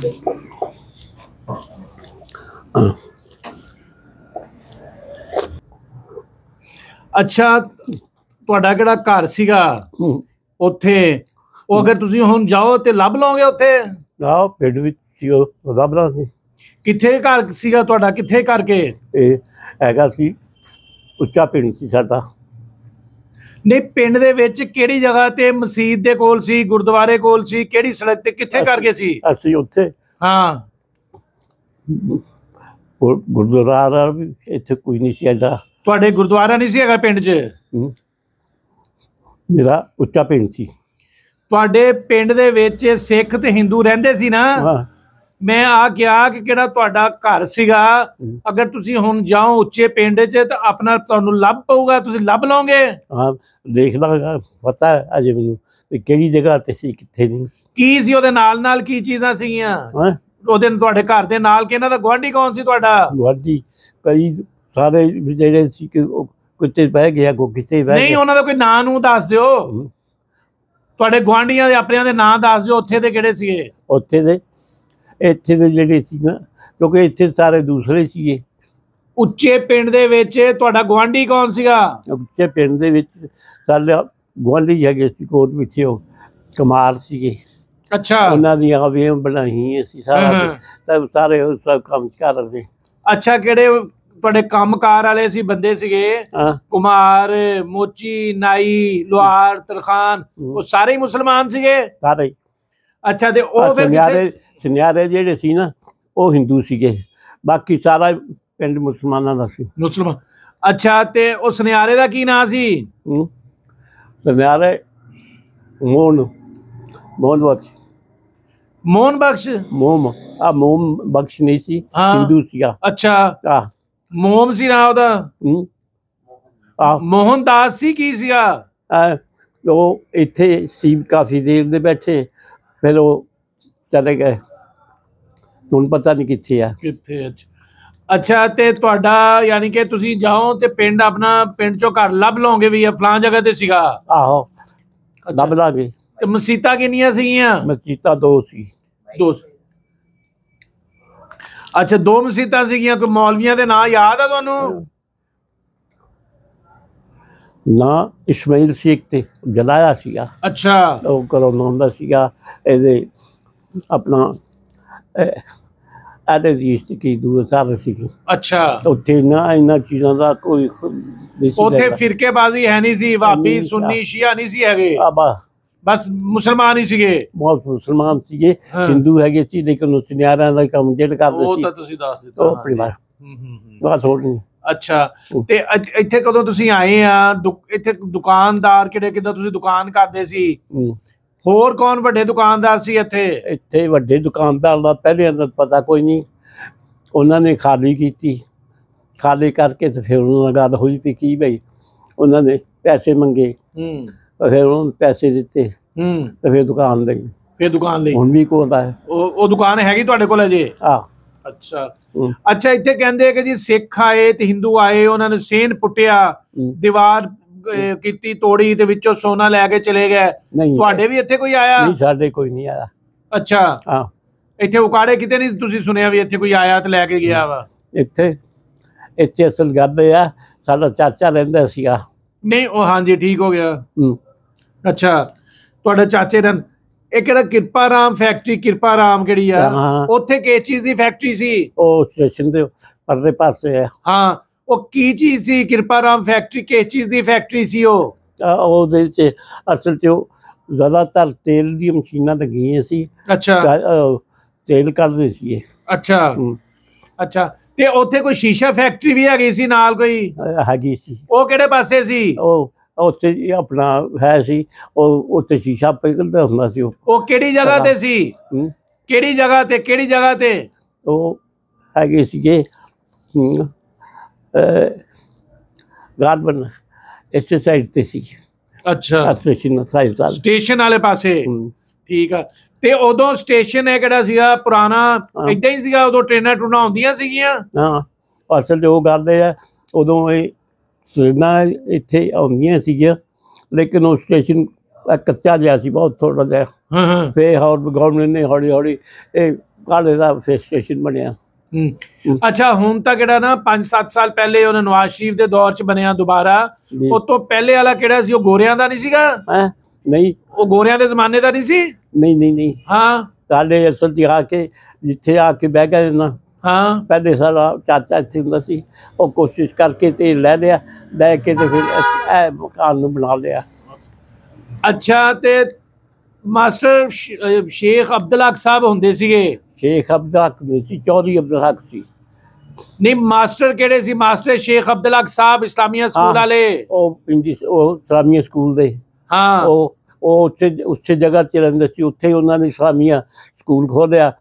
ਅੱਛਾ ਤੁਹਾਡਾ ਕਿਹੜਾ ਘਰ ਸੀਗਾ ਉੱਥੇ, ਉਹ ਅਗਰ ਤੁਸੀਂ ਹੁਣ ਜਾਓ ਤੇ ਲੱਭ ਲਓਗੇ ਉੱਥੇ? ਆਹ ਪਿੰਡ ਵਿੱਚ ਸੀ, ਉਹ ਲੱਭ ਲਾਂਗੇ। ਕਿੱਥੇ ਘਰ ਸੀਗਾ ਤੁਹਾਡਾ, ਕਿੱਥੇ ਕਰਕੇ? ਇਹ ਹੈਗਾ ਸੀ ਉੱਚਾ ਪਿੰਡ ਸੀ ਸਾਡਾ। ਨਹੀਂ ਪਿੰਡ ਦੇ ਵਿੱਚ ਕਿਹੜੀ ਜਗ੍ਹਾ ਤੇ? ਮਸਜਿਦ ਦੇ ਕੋਲ ਸੀ, ਗੁਰਦੁਆਰੇ ਕੋਲ ਸੀ, ਕਿਹੜੀ ਸੜਕ ਤੇ, ਕਿੱਥੇ ਕਰਕੇ ਸੀ? ਅਸੀਂ ਉੱਥੇ ਹਾਂ ਗੁਰਦੁਆਰਾ ਵੀ ਇੱਥੇ ਕੋਈ ਨਹੀਂ ਸੀ ਐਡਾ। ਤੁਹਾਡੇ ਗੁਰਦੁਆਰਾ ਨਹੀਂ ਸੀ ਹੈਗਾ ਪਿੰਡ 'ਚ? ਮੇਰਾ ਉੱਚਾ ਪਿੰਡ ਸੀ। ਤੁਹਾਡੇ ਪਿੰਡ ਦੇ ਵਿੱਚ ਸਿੱਖ ਤੇ ਹਿੰਦੂ ਰਹਿੰਦੇ ਸੀ ਨਾ? ਮੈਂ ਆ ਕਿਹਾ ਕਿ ਕਿਹੜਾ ਤੁਹਾਡਾ ਘਰ ਸੀਗਾ, ਅਗਰ ਤੁਸੀਂ ਹੁਣ ਜਾਓ ਉੱਚੇ ਪਿੰਡ 'ਚ ਤਾਂ ਆਪਣਾ ਤੁਹਾਨੂੰ ਲੱਭ ਪਊਗਾ, ਤੁਸੀਂ ਲੱਭ ਲਓਗੇ? ਹਾਂ ਦੇਖ ਲਾਂਗਾ, ਪਤਾ ਅਜੇ ਮੈਨੂੰ ਕਿਹੜੀ ਜਗ੍ਹਾ ਤੇ ਸੀ ਕਿੱਥੇ ਨਹੀਂ। ਕੀ ਸੀ ਉਹਦੇ ਨਾਲ ਕੀ ਚੀਜ਼ਾਂ ਸੀਗੀਆਂ ਉਹਦੇ ਤੁਹਾਡੇ ਘਰ ਦੇ ਨਾਲ? ਕਿ ਇਹਨਾਂ ਦਾ ਗੁਆਂਢੀ ਕੌਣ ਸੀ ਤੁਹਾਡਾ? ਗੁਆਂਢੀ ਕਈ ਸਾਰੇ ਜਿਹੜੇ ਸੀ ਕਿ ਕਿਤੇ ਬਹਿ ਗਿਆ, ਕੋ ਕਿਤੇ ਬਹਿ ਗਿਆ। ਨਹੀਂ ਉਹਨਾਂ ਦਾ ਕੋਈ ਨਾਂ ਨੂੰ ਦੱਸ ਦਿਓ, ਤੁਹਾਡੇ ਗੁਆਂਢੀਆਂ ਦੇ ਆਪਣਿਆਂ ਦੇ ਨਾਂ ਦੱਸ ਦਿਓ, ਉੱਥੇ ਦੇ ਕਿਹੜੇ ਸੀਗੇ? ਉੱਥੇ ਦੇ ਇੱਥੇ ਦੇ ਜਿਹੜੇ ਸੀ ਨਾ, ਕਿਉਂਕਿ ਇੱਥੇ ਸਾਰੇ ਦੂਸਰੇ ਸੀਗੇ। ਉੱਚੇ ਪਿੰਡ ਦੇ ਵਿੱਚ ਤੁਹਾਡਾ ਗੁਆਂਢੀ ਕੌਣ ਸੀਗਾ? ਉੱਚੇ ਪਿੰਡ ਦੇ ਵਿੱਚ ਸਾਡੇ ਗੁਆਂਢੀ ਹੈਗੇ ਸੀ ਕੋਟ ਪਿੱਛੇ, ਉਹ ਕੁਮਾਰ ਸੀਗੇ। ਅੱਛਾ। ਉਹਨਾਂ ਦੀਆਂ ਵੇਮ ਬਣਾਈ ਸੀ ਸਾਰਾ, ਸਾਰੇ ਸਭ ਕੰਮ ਕਰ ਰਹੇ। ਅੱਛਾ ਕਿਹੜੇ ਤੁਹਾਡੇ ਕੰਮਕਾਰ ਵਾਲੇ ਸੀ ਬੰਦੇ ਸੀਗੇ? ਕੁਮਾਰ, ਮੋਚੀ, ਨਾਈ, ਲੁਹਾਰ, ਤਰਖਾਨ, ਉਹ ਸਾਰੇ ਹੀ ਮੁਸਲਮਾਨ ਸੀਗੇ? ਸਾਰੇ। ਅੱਛਾ ਤੇ ਉਹ ਫਿਰ ਸੁਨਿਆਰੇ ਜਿਹੜੇ ਸੀ ਨਾ ਉਹ ਹਿੰਦੂ ਸੀਗੇ, ਬਾਕੀ ਸਾਰਾ ਪਿੰਡ ਮੁਸਲਮਾਨਾਂ ਦਾ ਸੀ। ਮੁਸਲਮਾਨ। ਅੱਛਾ ਤੇ ਉਹ ਸੁਨਿਆਰੇ ਦਾ ਕੀ ਨਾਂ ਸੀ? ਸੁਨਿਆਰੇ ਮੋਹਨ ਬਖਸ਼। ਮੋਹਨ ਬਖਸ਼? ਮੋਮ ਬਖਸ਼ ਨਹੀਂ ਸੀ, ਹਿੰਦੂ ਸੀਗਾ। ਅੱਛਾ ਮੋਮ ਸੀ ਨਾ ਉਹਦਾ? ਮੋਹਨ ਦਾਸ ਸੀ ਕੀ ਸੀਗਾ? ਉਹ ਇੱਥੇ ਸੀ ਕਾਫੀ ਦੇਰ ਦੇ ਬੈਠੇ, ਫਿਰ ਉਹ ਚਲੇ ਗਏ, ਹੁਣ ਪਤਾ ਨਹੀਂ ਕਿੱਥੇ ਆ। ਕਿੱਥੇ? ਅੱਛਾ ਤੇ ਤੁਹਾਡਾ ਯਾਨੀ ਕਿ ਤੁਸੀਂ ਜਾਓ ਤੇ ਪਿੰਡ ਆਪਣਾ ਪਿੰਡ ਚੋਂ ਘਰ ਲੱਭ ਲਓਗੇ ਵੀ ਇਹ ਫਲਾਂ ਜਗ੍ਹਾ ਤੇ ਸੀਗਾ? ਆਹੋ ਲੱਭ ਲਾਂਗੇ। ਤੇ ਮਸੀਤਾਂ ਕਿੰਨੀਆਂ ਸੀਗੀਆਂ? ਮਸੀਤਾਂ ਦੋ ਸੀ। ਅੱਛਾ ਦੋ ਮਸੀਤਾਂ ਸੀਗੀਆਂ। ਕੋਈ ਮੌਲਵੀਆਂ ਦੇ ਨਾਂ ਯਾਦ ਆ ਤੁਹਾਨੂੰ? ਨਾ ਇਸਮਾਈਲ ਸ਼ੇਖ ਤੇ ਜਲਾਇਆ ਸੀਗਾ। ਅੱਛਾ ਉਹ ਕਰਾਉਣਾ ਹੁੰਦਾ ਸੀਗਾ ਇਹਦੇ ਆਪਣਾ ਇਹਦੇ ਦੀ ਕੀ ਦੂਰ ਸਾਰੇ ਸੀਗੇ। ਅੱਛਾ ਉੱਥੇ ਨਾ ਇਹਨਾਂ ਚੀਜ਼ਾਂ ਦਾ ਕੋਈ ਉੱਥੇ ਫਿਰਕੇਬਾਜ਼ੀ ਹੈ ਨਹੀਂ ਸੀ, ਵਾਬੀ ਸੁन्नी ਸ਼ੀਆ ਨਹੀਂ ਸੀ ਹੈਗੇ, ਬਸ ਮੁਸਲਮਾਨ ਹੀ ਸੀਗੇ। ਬਹੁਤ ਮੁਸਲਮਾਨ ਸੀਗੇ, ਹਿੰਦੂ ਹੈਗੇ ਸੀ ਲੇਕਿਨ ਸੁਨਿਆਰਿਆਂ ਦਾ ਕੰਮ ਜਿਹੜੇ ਕਰਦੇ ਸੀ ਉਹ ਤਾਂ ਤੁਸੀਂ ਦੱਸ ਦਿੱਤਾ ਆਪਣੀ ਵਾਰ ਬਸ ਹੋਰ ਨਹੀਂ। ਅੱਛਾ ਤੇ ਇੱਥੇ ਕਦੋਂ ਤੁਸੀਂ ਆਏ ਆ? ਇੱਥੇ ਦੁਕਾਨਦਾਰ ਕਿਹੜੇ ਕਿੱਦਾਂ ਤੁਸੀਂ ਦੁਕਾਨ ਕਰਦੇ ਸੀ? ਹੋਰ ਕੌਣ ਵੱਡੇ ਦੁਕਾਨਦਾਰ ਸੀ ਇੱਥੇ? ਇੱਥੇ ਵੱਡੇ ਦੁਕਾਨਦਾਰ ਦਾ ਪਹਿਲੇ ਅੰਦਰ ਪਤਾ ਕੋਈ ਨਹੀਂ, ਉਹਨਾਂ ਨੇ ਖਾਲੀ ਕੀਤੀ, ਖਾਲੀ ਕਰਕੇ ਤੇ ਫਿਰ ਉਹਨਾਂ ਨਾਲ ਗੱਲ ਹੋਈ ਵੀ ਕੀ ਬਈ ਉਹਨਾਂ ਨੇ ਪੈਸੇ ਮੰਗੇ, ਫਿਰ ਉਹਨਾਂ ਨੂੰ ਪੈਸੇ ਦਿੱਤੇ ਤੇ ਫਿਰ ਦੁਕਾਨ ਲਈ। ਫਿਰ ਦੁਕਾਨ ਲਈ ਹੁਣ ਵੀ ਕੋਲ ਹੈ ਉਹ ਦੁਕਾਨ ਹੈਗੀ ਤੁਹਾਡੇ ਕੋਲ ਅਜੇ? ਅੱਛਾ ਅੱਛਾ। ਇੱਥੇ ਕਹਿੰਦੇ ਕਿ ਜੀ ਸਿੱਖ ਆਏ ਤੇ ਹਿੰਦੂ ਆਏ, ਉਹਨਾਂ ਨੇ ਸੇਨ ਪੁੱਟਿਆ, ਦੀਵਾਰ ਕੀਤੀ ਤੋੜੀ ਤੇ ਵਿੱਚੋਂ ਸੋਨਾ ਲੈ ਕੇ ਚਲੇ ਗਏ। ਤੁਹਾਡੇ ਵੀ ਇੱਥੇ ਕੋਈ ਆਇਆ? ਨਹੀਂ ਸਾਡੇ ਕੋਈ ਨਹੀਂ ਆਇਆ। ਅੱਛਾ ਇੱਥੇ ਉਕਾੜੇ ਕਿਤੇ ਨਹੀਂ ਤੁਸੀਂ ਸੁਣਿਆ ਵੀ ਇੱਥੇ ਕੋਈ ਆਇਆ ਤੇ ਲੈ ਕੇ ਗਿਆ ਵਾ? ਇੱਥੇ ਅਸਲ ਗੱਲ ਇਹ ਆ, ਸਾਡਾ ਚਾਚਾ ਰਹਿੰਦਾ ਸੀਗਾ। ਨਹੀਂ ਉਹ ਹਾਂਜੀ ਠੀਕ ਹੋ ਗਿਆ। ਅੱਛਾ ਤੁਹਾਡਾ ਚਾਚੇ ਦਾ ਇਹ ਕਿਹੜਾ ਕਿਰਪਾ ਰਾਮ ਫੈਕਟਰੀ? ਕਿਰਪਾ ਰਾਮ ਕਿਹੜੀ ਆ? ਉੱਥੇ ਕਿਸ ਚੀਜ਼ ਦੀ ਫੈਕਟਰੀ ਸੀ? ਉਹ ਸਟੇਸ਼ਨ ਦੇ ਪਰਲੇ ਪਾਸੇ ਹੈ। ਹਾਂ ਉਹ ਕੀ ਚੀਜ਼ ਸੀ ਕਿਰਪਾ ਰਾਮ ਫੈਕਟਰੀ? ਕਿਸ ਚੀਜ਼ ਦੀ ਫੈਕਟਰੀ ਸੀ ਉਹ? ਉਹਦੇ ਚ ਅਸਲ ਚ ਜ਼ਿਆਦਾਤਰ ਤੇਲ ਦੀਆਂ ਮਸ਼ੀਨਾਂ ਲੱਗੀਆਂ ਸੀ। ਅੱਛਾ ਤੇਲ ਕੱਢਦੇ ਸੀ। ਅੱਛਾ ਅੱਛਾ ਤੇ ਉੱਥੇ ਕੋਈ ਸ਼ੀਸ਼ਾ ਫੈਕਟਰੀ ਵੀ ਹੈਗੀ ਸੀ ਨਾਲ? ਕੋਈ ਹੈਗੀ ਸੀ। ਉਹ ਕਿਹੜੇ ਪਾਸੇ ਸੀ? ਉਹ ਉੱਥੇ ਆਪਣਾ ਹੈ ਸੀ, ਉਹ ਉੱਥੇ ਸ਼ੀਸ਼ਾ ਪਿਘਲਦਾ ਹੁੰਦਾ ਸੀ। ਉਹ ਕਿਹੜੀ ਜਗ੍ਹਾ ਤੇ ਸੀ? ਕਿਹੜੀ ਜਗ੍ਹਾ ਤੇ? ਕਿਹੜੀ ਜਗ੍ਹਾ ਤੇ? ਉਹ ਹੈਗੇ ਸੀਗੇ गार्डन इस साइड ते सी। अच्छा स्टेशन साइड दा स्टेशन वाले पासे। ठीक है। ਤੇ ਉਦੋਂ ਸਟੇਸ਼ਨ ਹੈ ਕਿਹੜਾ ਸੀਗਾ ਪੁਰਾਣਾ ਇਦਾਂ ਹੀ ਸੀਗਾ ਉਦੋਂ ਟ੍ਰੇਨਾਂ ਟੂਨਾਂ ਆਉਂਦੀਆਂ ਸੀਗੀਆਂ? ਹਾਂ ਅਸਲ ਜੋ ਕਰਦੇ ਆ ਉਦੋਂ ਇਹ ਟ੍ਰੇਨਾਂ ਇੱਥੇ ਆਉਂਦੀਆਂ ਸੀਗੀਆਂ ਲੇਕਿਨ ਉਹ ਸਟੇਸ਼ਨ ਕੱਚਾ ਜਿਹਾ ਸੀ ਬਹੁਤ ਥੋੜਾ ਜਿਹਾ। ਫਿਰ ਹੋਰ ਗਵਰਨਮੈਂਟ ਨੇ ਹੌਲੀ ਹੌਲੀ ਇਹ ਕਾਲੇ ਦਾ ਫਿਰ ਸਟੇਸ਼ਨ ਬਣਿਆ। ਅੱਛਾ ਹੁਣ ਤਾਂ ਕਿਹੜਾ ਨਾ 5-7 ਸਾਲ ਪਹਿਲੇ ਉਹਨੇ ਨਵਾਜ਼ ਸ਼ਰੀਫ ਦੇ ਦੌਰ 'ਚ ਬਣਿਆ ਦੁਬਾਰਾ। ਉਹ ਤੋਂ ਪਹਿਲੇ ਵਾਲਾ ਕਿਹੜਾ ਸੀ ਉਹ ਗੋਰਿਆਂ ਦਾ ਨਹੀਂ ਸੀਗਾ? ਨਹੀਂ ਉਹ ਗੋਰਿਆਂ ਦੇ ਜ਼ਮਾਨੇ ਦਾ ਨਹੀਂ ਸੀ? ਨਹੀਂ ਹਾਂ ਸਾਡੇ ਅਸਲ 'ਚ ਆ ਕੇ ਜਿੱਥੇ ਆ ਕੇ ਬਹਿ ਗਏ ਨਾ। ਹਾਂ ਪਹਿਲੇ ਸਾਡਾ ਚਾਚਾ ਇੱਥੇ ਹੁੰਦਾ ਸੀ ਉਹ ਕੋਸ਼ਿਸ਼ ਕਰਕੇ ਤੇ ਲੈ ਲਿਆ ਲੈ ਕੇ ਤੇ ਫਿਰ ਇਹ ਮਕਾਨ ਨੂੰ ਬਣਾ ਲਿਆ। ਅੱਛਾ ਤੇ ਮਾਸਟਰ ਸ਼ੇਖ ਅਬਦੁਲ ਹਕ ਸਾਹਿਬ ਹੁੰਦੇ ਸੀਗੇ? ਸ਼ੇਖ ਅਬਦੁਲ ਹਕ ਨਹੀਂ ਸੀ, ਚੌਧਰੀ ਅਬਦੁਲ ਹਕ ਸੀ। ਨਹੀਂ ਮਾਸਟਰ ਕਿਹੜੇ ਸੀ? ਮਾਸਟਰ ਸ਼ੇਖ ਅਬਦੁਲ ਹਕ ਸਾਹਿਬ ਇਸਲਾਮੀਆ ਸਕੂਲ ਵਾਲੇ? ਉਹ ਇਸਲਾਮੀਆ ਸਕੂਲ ਦੇ। ਹਾਂ ਉਹ ਉਸੇ ਜਗ੍ਹਾ 'ਚ ਰਹਿੰਦੇ ਸੀ। ਉੱਥੇ ਉਹਨਾਂ ਨੇ ਇਸਲਾਮੀਆ ਸਕੂਲ ਖੋਲ੍ਹਿਆ।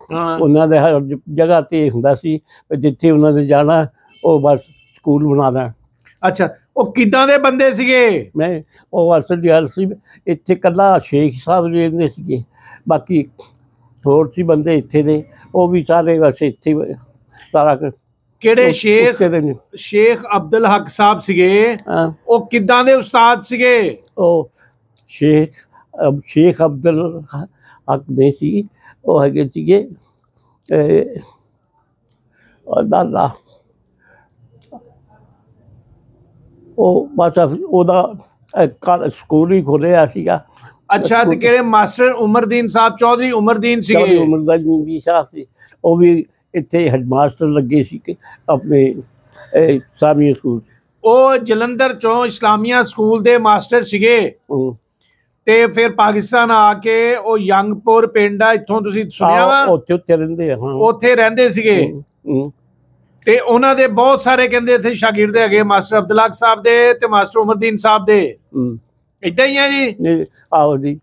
ਉਹਨਾਂ ਦੇ ਹਰ ਜਗ੍ਹਾ 'ਤੇ ਹੁੰਦਾ ਸੀ ਜਿੱਥੇ ਉਹਨਾਂ ਨੇ ਜਾਣਾ ਉਹ ਬਸ ਸਕੂਲ ਬਣਾਉਣਾ। ਅੱਛਾ ਉਹ ਕਿੱਦਾਂ ਦੇ ਬੰਦੇ ਸੀਗੇ? ਮੈਂ ਉਹ ਅਸਲ ਦੀ ਗੱਲ ਸੀ ਇੱਥੇ ਇਕੱਲਾ ਸ਼ੇਖ ਸਾਹਿਬ ਰਹਿੰਦੇ ਸੀਗੇ ਬਾਕੀ ਹੋਰ ਸੀ ਬੰਦੇ ਇੱਥੇ ਦੇ ਉਹ ਵੀ ਸਾਰੇ ਵੈਸੇ ਇੱਥੇ ਸਾਰਾ। ਕਿਹੜੇ ਸ਼ੇਖ ਅਬਦੁਲ ਹਕ ਸਾਹਿਬ ਸੀਗੇ ਉਹ ਕਿੱਦਾਂ ਦੇ ਉਸਤਾਦ ਸੀਗੇ? ਉਹ ਸ਼ੇਖ ਅਬਦੁਲ ਹਕ ਨਹੀਂ ਸੀ ਉਹ ਹੈਗੇ ਸੀਗੇ ਦਾਦਾ ਉਹ ਬਸ ਉਹਦਾ ਸਕੂਲ ਹੀ ਖੋਲ੍ਹਿਆ ਸੀਗਾ। ਅੱਛਾ ਤੇ ਕਿਹੜੇ ਮਾਸਟਰ ਉਮਰਦੀਨ ਸਾਹਿਬ ਚੌਧਰੀ ਉਮਰਦੀਨ ਸੀਗੇ? ਉਮਰਦੀਨ ਵੀ ਸਾਹਿਬ ਸੀ ਉਹ ਵੀ ਇੱਥੇ ਹੈਡ ਮਾਸਟਰ ਲੱਗੇ ਸੀ ਆਪਣੇ ਇਸਲਾਮੀਆ ਸਕੂਲ। ਉਹ ਜਲੰਧਰ ਚੋਂ ਇਸਲਾਮੀਆ ਸਕੂਲ ਦੇ ਮਾਸਟਰ ਸੀਗੇ ਤੇ ਫਿਰ ਪਾਕਿਸਤਾਨ ਆ ਕੇ ਉਹ ਯੰਗਪੁਰ ਪਿੰਡ ਆ ਇੱਥੋਂ ਤੁਸੀਂ ਸੁਣਿਆ ਵਾ? ਉੱਥੇ ਰਹਿੰਦੇ ਆ। ਉੱਥੇ ਰਹਿੰਦੇ ਸੀਗੇ ਤੇ ਉਹਨਾਂ ਦੇ ਬਹੁਤ ਸਾਰੇ ਕਹਿੰਦੇ ਇੱਥੇ ਸ਼ਾਗਿਰਦ ਹੈਗੇ ਮਾਸਟਰ ਅਬਦੁਲ ਹਕ ਸਾਹਿਬ ਦੇ ਤੇ ਮਾਸਟਰ ਉਮਰਦੀਨ ਸਾਹਿਬ ਦੇ। ਏਦਾਂ ਹੀ ਆ ਜੀ? ਆਹੋ ਜੀ।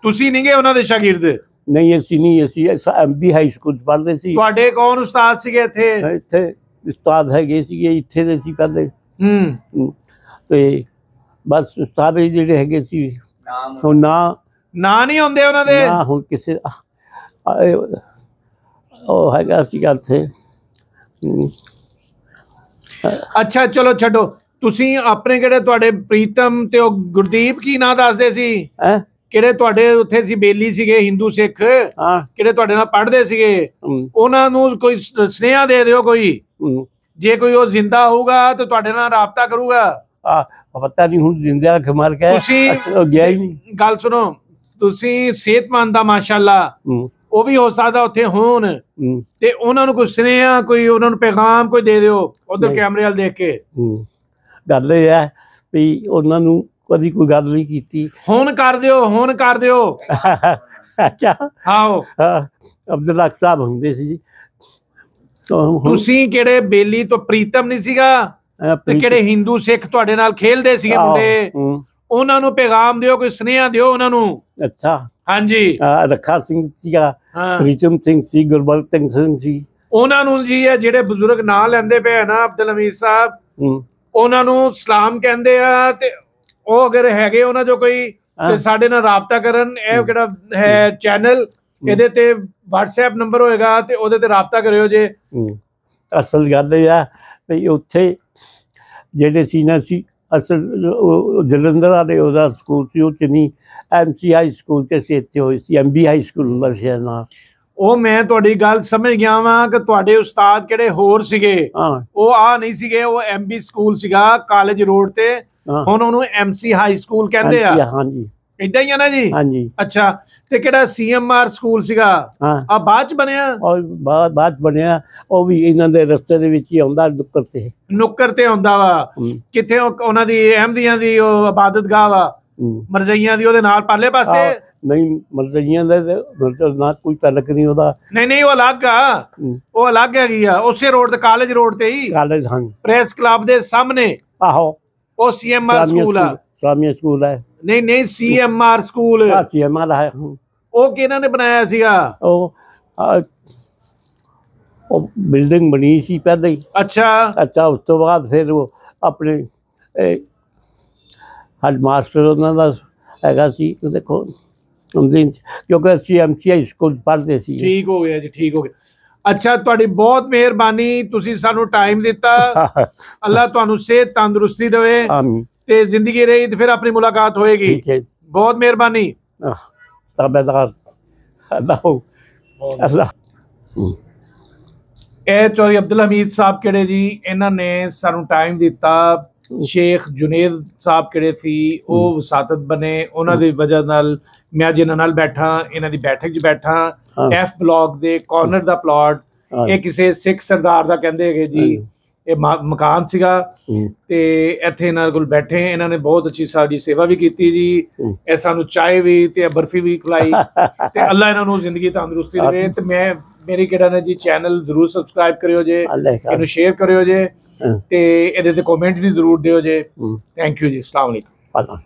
ਤੁਸੀਂ ਨਹੀਂ ਗਏ ਉਹਨਾਂ ਦੇ ਸ਼ਾਗਿਰਦ? ਨਹੀਂ ਅਸੀਂ ਨਹੀਂ ਅਸੀਂ MB ਹਾਈ ਸਕੂਲ ਪੜ੍ਹਦੇ ਸੀ। ਤੁਹਾਡੇ ਕੌਣ ਉਸਤਾਦ ਸੀਗੇ ਇੱਥੇ? ਇੱਥੇ ਉਸਤਾਦ ਹੈਗੇ ਸੀਗੇ ਇੱਥੇ ਦੇ ਸੀ ਪਹਿਲੇ ਤੇ ਬਸ ਸਾਰੇ ਜਿਹੜੇ ਹੈਗੇ ਸੀ ਹੁਣ ਨਾ ਨਹੀਂ ਹੁੰਦੇ ਉਹਨਾਂ ਦੇ ਹੁਣ ਕਿਸੇ ਉਹ ਹੈਗਾ ਸੀਗਾ ਇੱਥੇ। ਅੱਛਾ ਚਲੋ ਛੱਡੋ ਤੁਸੀਂ ਆਪਣੇ ਕਿਹੜੇ ਤੁਹਾਡੇ ਪ੍ਰੀਤਮ ਤੇ ਉਹ ਗੁਰਦੀਪ ਕੀ ਨਾਂ ਦੱਸਦੇ ਸੀ? ਕਿਹੜੇ ਤੁਹਾਡੇ ਉੱਥੇ ਸੀ ਬੇਲੀ ਸੀਗੇ ਹਿੰਦੂ ਸਿੱਖ ਕਿਹੜੇ ਤੁਹਾਡੇ ਨਾਲ ਪੜ੍ਹਦੇ ਸੀਗੇ ਉਹਨਾਂ ਨੂੰ ਕੋਈ ਸੁਨੇਹਾ ਦੇ ਦਿਓ ਕੋਈ ਜੇ ਕੋਈ ਉਹ ਜ਼ਿੰਦਾ ਹੋਊਗਾ ਤਾਂ ਤੁਹਾਡੇ ਨਾਲ ਰਾਬਤਾ ਕਰੂਗਾ। ਪਤਾ ਨਹੀਂ ਹੁਣ ਜ਼ਿੰਦਾ ਮਰ ਗਿਆ ਤੁਸੀਂ ਗਿਆ ਹੀ ਨਹੀਂ। ਗੱਲ ਸੁਣੋ ਤੁਸੀਂ ਸਿਹਤਮੰਦ ਦਾ ਮਾਸ਼ਾਅੱਲਾ ਉਹ ਵੀ ਹੋ ਸਕਦਾ ਉੱਥੇ ਹੋਣ ਤੇ ਉਹਨਾਂ ਨੂੰ ਕੋਈ ਸੁਨੇਹਾ ਕੋਈ ਉਹਨਾਂ ਨੂੰ ਪੈਗਾਮ ਕੋਈ ਦੇ ਦਿਓ ਉਧਰ ਕੈਮਰੇ ਵੱਲ ਦੇਖ ਕੇ। ਗੱਲ ਇਹ ਹੈ ਵੀ ਉਹਨਾਂ ਨੂੰ ਕਦੀ ਕੋਈ ਗੱਲ ਨਹੀਂ ਕੀਤੀ। ਹੁਣ ਕਰ ਦਿਓ ਹੁਣ ਕਰ ਦਿਓ। ਅੱਛਾ ਆਓ ਅਬਦੁਲ ਹਕ ਸਾਹਿਬ ਹੁੰਦੇ ਸੀ ਜੀ। ਤੁਸੀਂ ਕਿਹੜੇ ਬੇਲੀ ਤੋਂ ਪ੍ਰੀਤਮ ਨਹੀਂ ਸੀਗਾ ਤੇ ਕਿਹੜੇ ਹਿੰਦੂ ਸਿੱਖ ਤੁਹਾਡੇ ਨਾਲ ਖੇਲਦੇ ਸੀਗੇ ਮੁੰਡੇ ਉਹਨਾਂ ਨੂੰ ਪੈਗਾਮ ਦਿਓ ਕੋਈ ਸੁਨੇਹਾ ਦਿਓ ਉਹਨਾਂ ਨੂੰ। ਅੱਛਾ ਹਾਂਜੀ ਰੱਖਾ ਸਿੰਘ ਸੀਗਾ ਪ੍ਰੀਤਮ ਸਿੰਘ ਸੀ ਗੁਰਬਖਸ਼ ਸਿੰਘ ਸੀ ਉਹਨਾਂ ਨੂੰ ਜੀ ਇਹ ਜਿਹੜੇ ਬਜ਼ੁਰਗ ਨਾਂ ਲੈਂਦੇ ਪਏ ਨਾ ਅਬਦੁਲ ਹਮੀਦ ਸਾਹਿਬ ਉਹਨਾਂ ਨੂੰ ਸਲਾਮ ਕਹਿੰਦੇ ਆ ਤੇ ਉਹ ਅਗਰ ਹੈਗੇ ਉਹਨਾਂ ਜੋ ਕੋਈ ਤੇ ਸਾਡੇ ਨਾਲ ਰਾਬਤਾ ਕਰਨ। ਇਹ ਕਿਹੜਾ ਹੈ ਚੈਨਲ ਇਹਦੇ ਤੇ WhatsApp ਨੰਬਰ ਹੋਏਗਾ ਤੇ ਉਹਦੇ ਤੇ ਰਾਬਤਾ ਕਰਿਓ ਜੇ। ਅਸਲ ਗੱਲ ਇਹ ਆ ਵੀ ਉੱਥੇ ਜਿਹੜੇ ਸੀ ਨਾ ਸੀ ਅਸਲ ਜਲੰਧਰ ਵਾਲੇ ਉਹਦਾ ਸਕੂਲ ਸੀ ਉਹ 'ਚ ਨਹੀਂ MC ਹਾਈ ਸਕੂਲ 'ਚ ਅਸੀਂ ਇੱਥੇ ਹੋਏ ਸੀ MB ਹਾਈ ਸਕੂਲ ਹੁੰਦਾ ਸੀ ਨਾ। ਉਹ ਮੈਂ ਤੁਹਾਡੀ ਗੱਲ ਸਮਝ ਗਿਆ ਵਾਂ ਕਿ ਤੁਹਾਡੇ ਉਸਤਾਦ ਕਿਹੜੇ ਹੋਰ ਸੀਗੇ ਉਹ ਆ ਨਹੀਂ ਸੀਗੇ ਉਹ MB ਸਕੂਲ ਸੀਗਾ ਕਾਲਜ ਰੋਡ ਤੇ ਹੁਣ ਉਹਨੂੰ MC ਹਾਈ ਸਕੂਲ ਕਹਿੰਦੇ ਆ। ਹਾਂਜੀ ਏਦਾਂ ਹੀ ਆ ਨਾ ਜੀ? ਹਾਂਜੀ। ਅੱਛਾ ਤੇ ਕਿਹੜਾ CMR ਸਕੂਲ ਸੀਗਾ ਆ ਬਾਅਦ ਚ ਬਣਿਆ? ਬਾਅਦ ਬਣਿਆ ਉਹ ਵੀ ਇਹਨਾਂ ਦੇ ਰਸਤੇ ਦੇ ਵਿੱਚ ਹੀ ਆਉਂਦਾ ਨੁੱਕਰ ਤੇ ਆਉਂਦਾ ਵਾ। ਕਿੱਥੇ ਉਹਨਾਂ ਦੀ ਅਹਿਮਦੀਆਂ ਦੀ ਉਹ ਇਬਾਦਤਗਾਹ ਵਾ ਮਰਜ਼ਈਆਂ ਦੀ ਉਹਦੇ ਨਾਲ ਪਾਲੇ ਪਾਸੇ? ਨਹੀਂ ਮਰਜ਼ਈਆਂ ਦਾ ਨਾ ਕੋਈ ਤਾਲੁਕ ਨਹੀਂ ਉਹਦਾ। ਨਹੀਂ ਉਹ ਅਲੱਗ ਆ ਉਹ ਅਲੱਗ ਹੈਗੀ ਆ ਉਸੇ ਰੋਡ ਤੇ ਕਾਲਜ ਰੋਡ ਤੇ ਹੀ ਕਾਲਜ ਹਾਂ ਪ੍ਰੈਸ ਕਲੱਬ ਦੇ ਸਾਹਮਣੇ। ਆਹੋ ਉਹ CMR ਸਕੂਲ ਆ। ਇਸਲਾਮੀਆ ਸਕੂਲ ਹੈ? ਨਹੀਂ CMR ਸਕੂਲ CMR ਹੈ ਉਹ ਕਿਹਨਾਂ ਨੇ ਬਣਾਇਆ ਸੀਗਾ? ਉਹ ਉਹ ਬਿਲਡਿੰਗ ਬਣੀ ਸੀ ਪਹਿਲਾਂ ਹੀ। ਅੱਛਾ ਉਸ ਤੋਂ ਬਾਅਦ ਫਿਰ ਉਹ ਆਪਣੇ ਹੈਡ ਮਾਸਟਰ ਉਹਨਾਂ ਦਾ ਹੈਗਾ ਸੀ, ਦੇਖੋ ਕਿਉਂਕਿ ਅਸੀਂ MCI ਸਕੂਲ ਪੜ੍ਹਦੇ ਸੀ। ਠੀਕ ਹੋ ਗਿਆ ਜੀ, ਠੀਕ ਹੋ ਗਿਆ। ਅੱਛਾ, ਤੁਹਾਡੀ ਬਹੁਤ ਮਿਹਰਬਾਨੀ, ਤੁਸੀਂ ਸਾਨੂੰ ਟਾਈਮ ਦਿੱਤਾ। ਅੱਲਾ ਤੁਹਾਨੂੰ ਸਿਹਤ ਤੰਦਰੁਸਤੀ ਦੇਵੇ ਤੇ ਜ਼ਿੰਦਗੀ ਰਹੀ ਤੇ ਫਿਰ ਆਪਣੀ ਮੁਲਾਕਾਤ ਹੋਏਗੀ। ਠੀਕ ਹੈ, ਬਹੁਤ ਮਿਹਰਬਾਨੀ। ਤਾਬੇਦਾਰ ਅੱਲਾ। ਇਹ ਚੌਧਰੀ ਅਬਦੁਲ ਹਮੀਦ ਸਾਹਿਬ ਕਿਹੜੇ ਜੀ, ਇਹਨਾਂ ਨੇ ਸਾਨੂੰ ਟਾਈਮ ਦਿੱਤਾ। ਸ਼ੇਖ जुनेद ਸਾਹਿਬ ਕਿਹੜੇ ਸੀ, ਉਹ ਵਸਾਤਤ ਬਣੇ, ਉਹਨਾਂ ਦੀ ਵਜ੍ਹਾ ਨਾਲ ਮੈਂ ਜਿਨ੍ਹਾਂ ਨਾਲ ਬੈਠਾ, ਇਹਨਾਂ ਦੀ ਬੈਠਕ 'ਚ ਬੈਠਾ। F ਬਲਾਕ ਦੇ ਕਾਰਨਰ ਦਾ ਪਲਾਟ, ਇਹ ਕਿਸੇ ਸਿੱਖ ਸਰਦਾਰ ਦਾ ਕਹਿੰਦੇ ਹੈਗੇ ਜੀ, ਇਹ ਮਕਾਨ ਸੀਗਾ ਤੇ ਇੱਥੇ ਇਹਨਾਂ ਕੋਲ ਬੈਠੇ। ਇਹਨਾਂ ਨੇ ਬਹੁਤ ਅੱਛੀ ਸਾਡੀ ਸੇਵਾ ਵੀ ਕੀਤੀ ਜੀ, ਇਹ ਸਾਨੂੰ ਚਾय ਵੀ ਤੇ ਬਰਫੀ ਵੀ ਖਿਲਾਈ ਤੇ ਅੱਲਾ ਇਹਨਾਂ ਨੂੰ ਜ਼ਿੰਦਗੀ ਤੰਦਰੁਸਤੀ ਦੇਵੇ। ਤੇ ਮੈਂ मेरी कहना है जी, चैनल जरूर सब्सक्राइब करियो जे, इन्हू शेयर करियो जे ते इहदे ते कमेंट भी जरूर दियो जे। थैंक यू जी, अस्सलाम वालेकुम।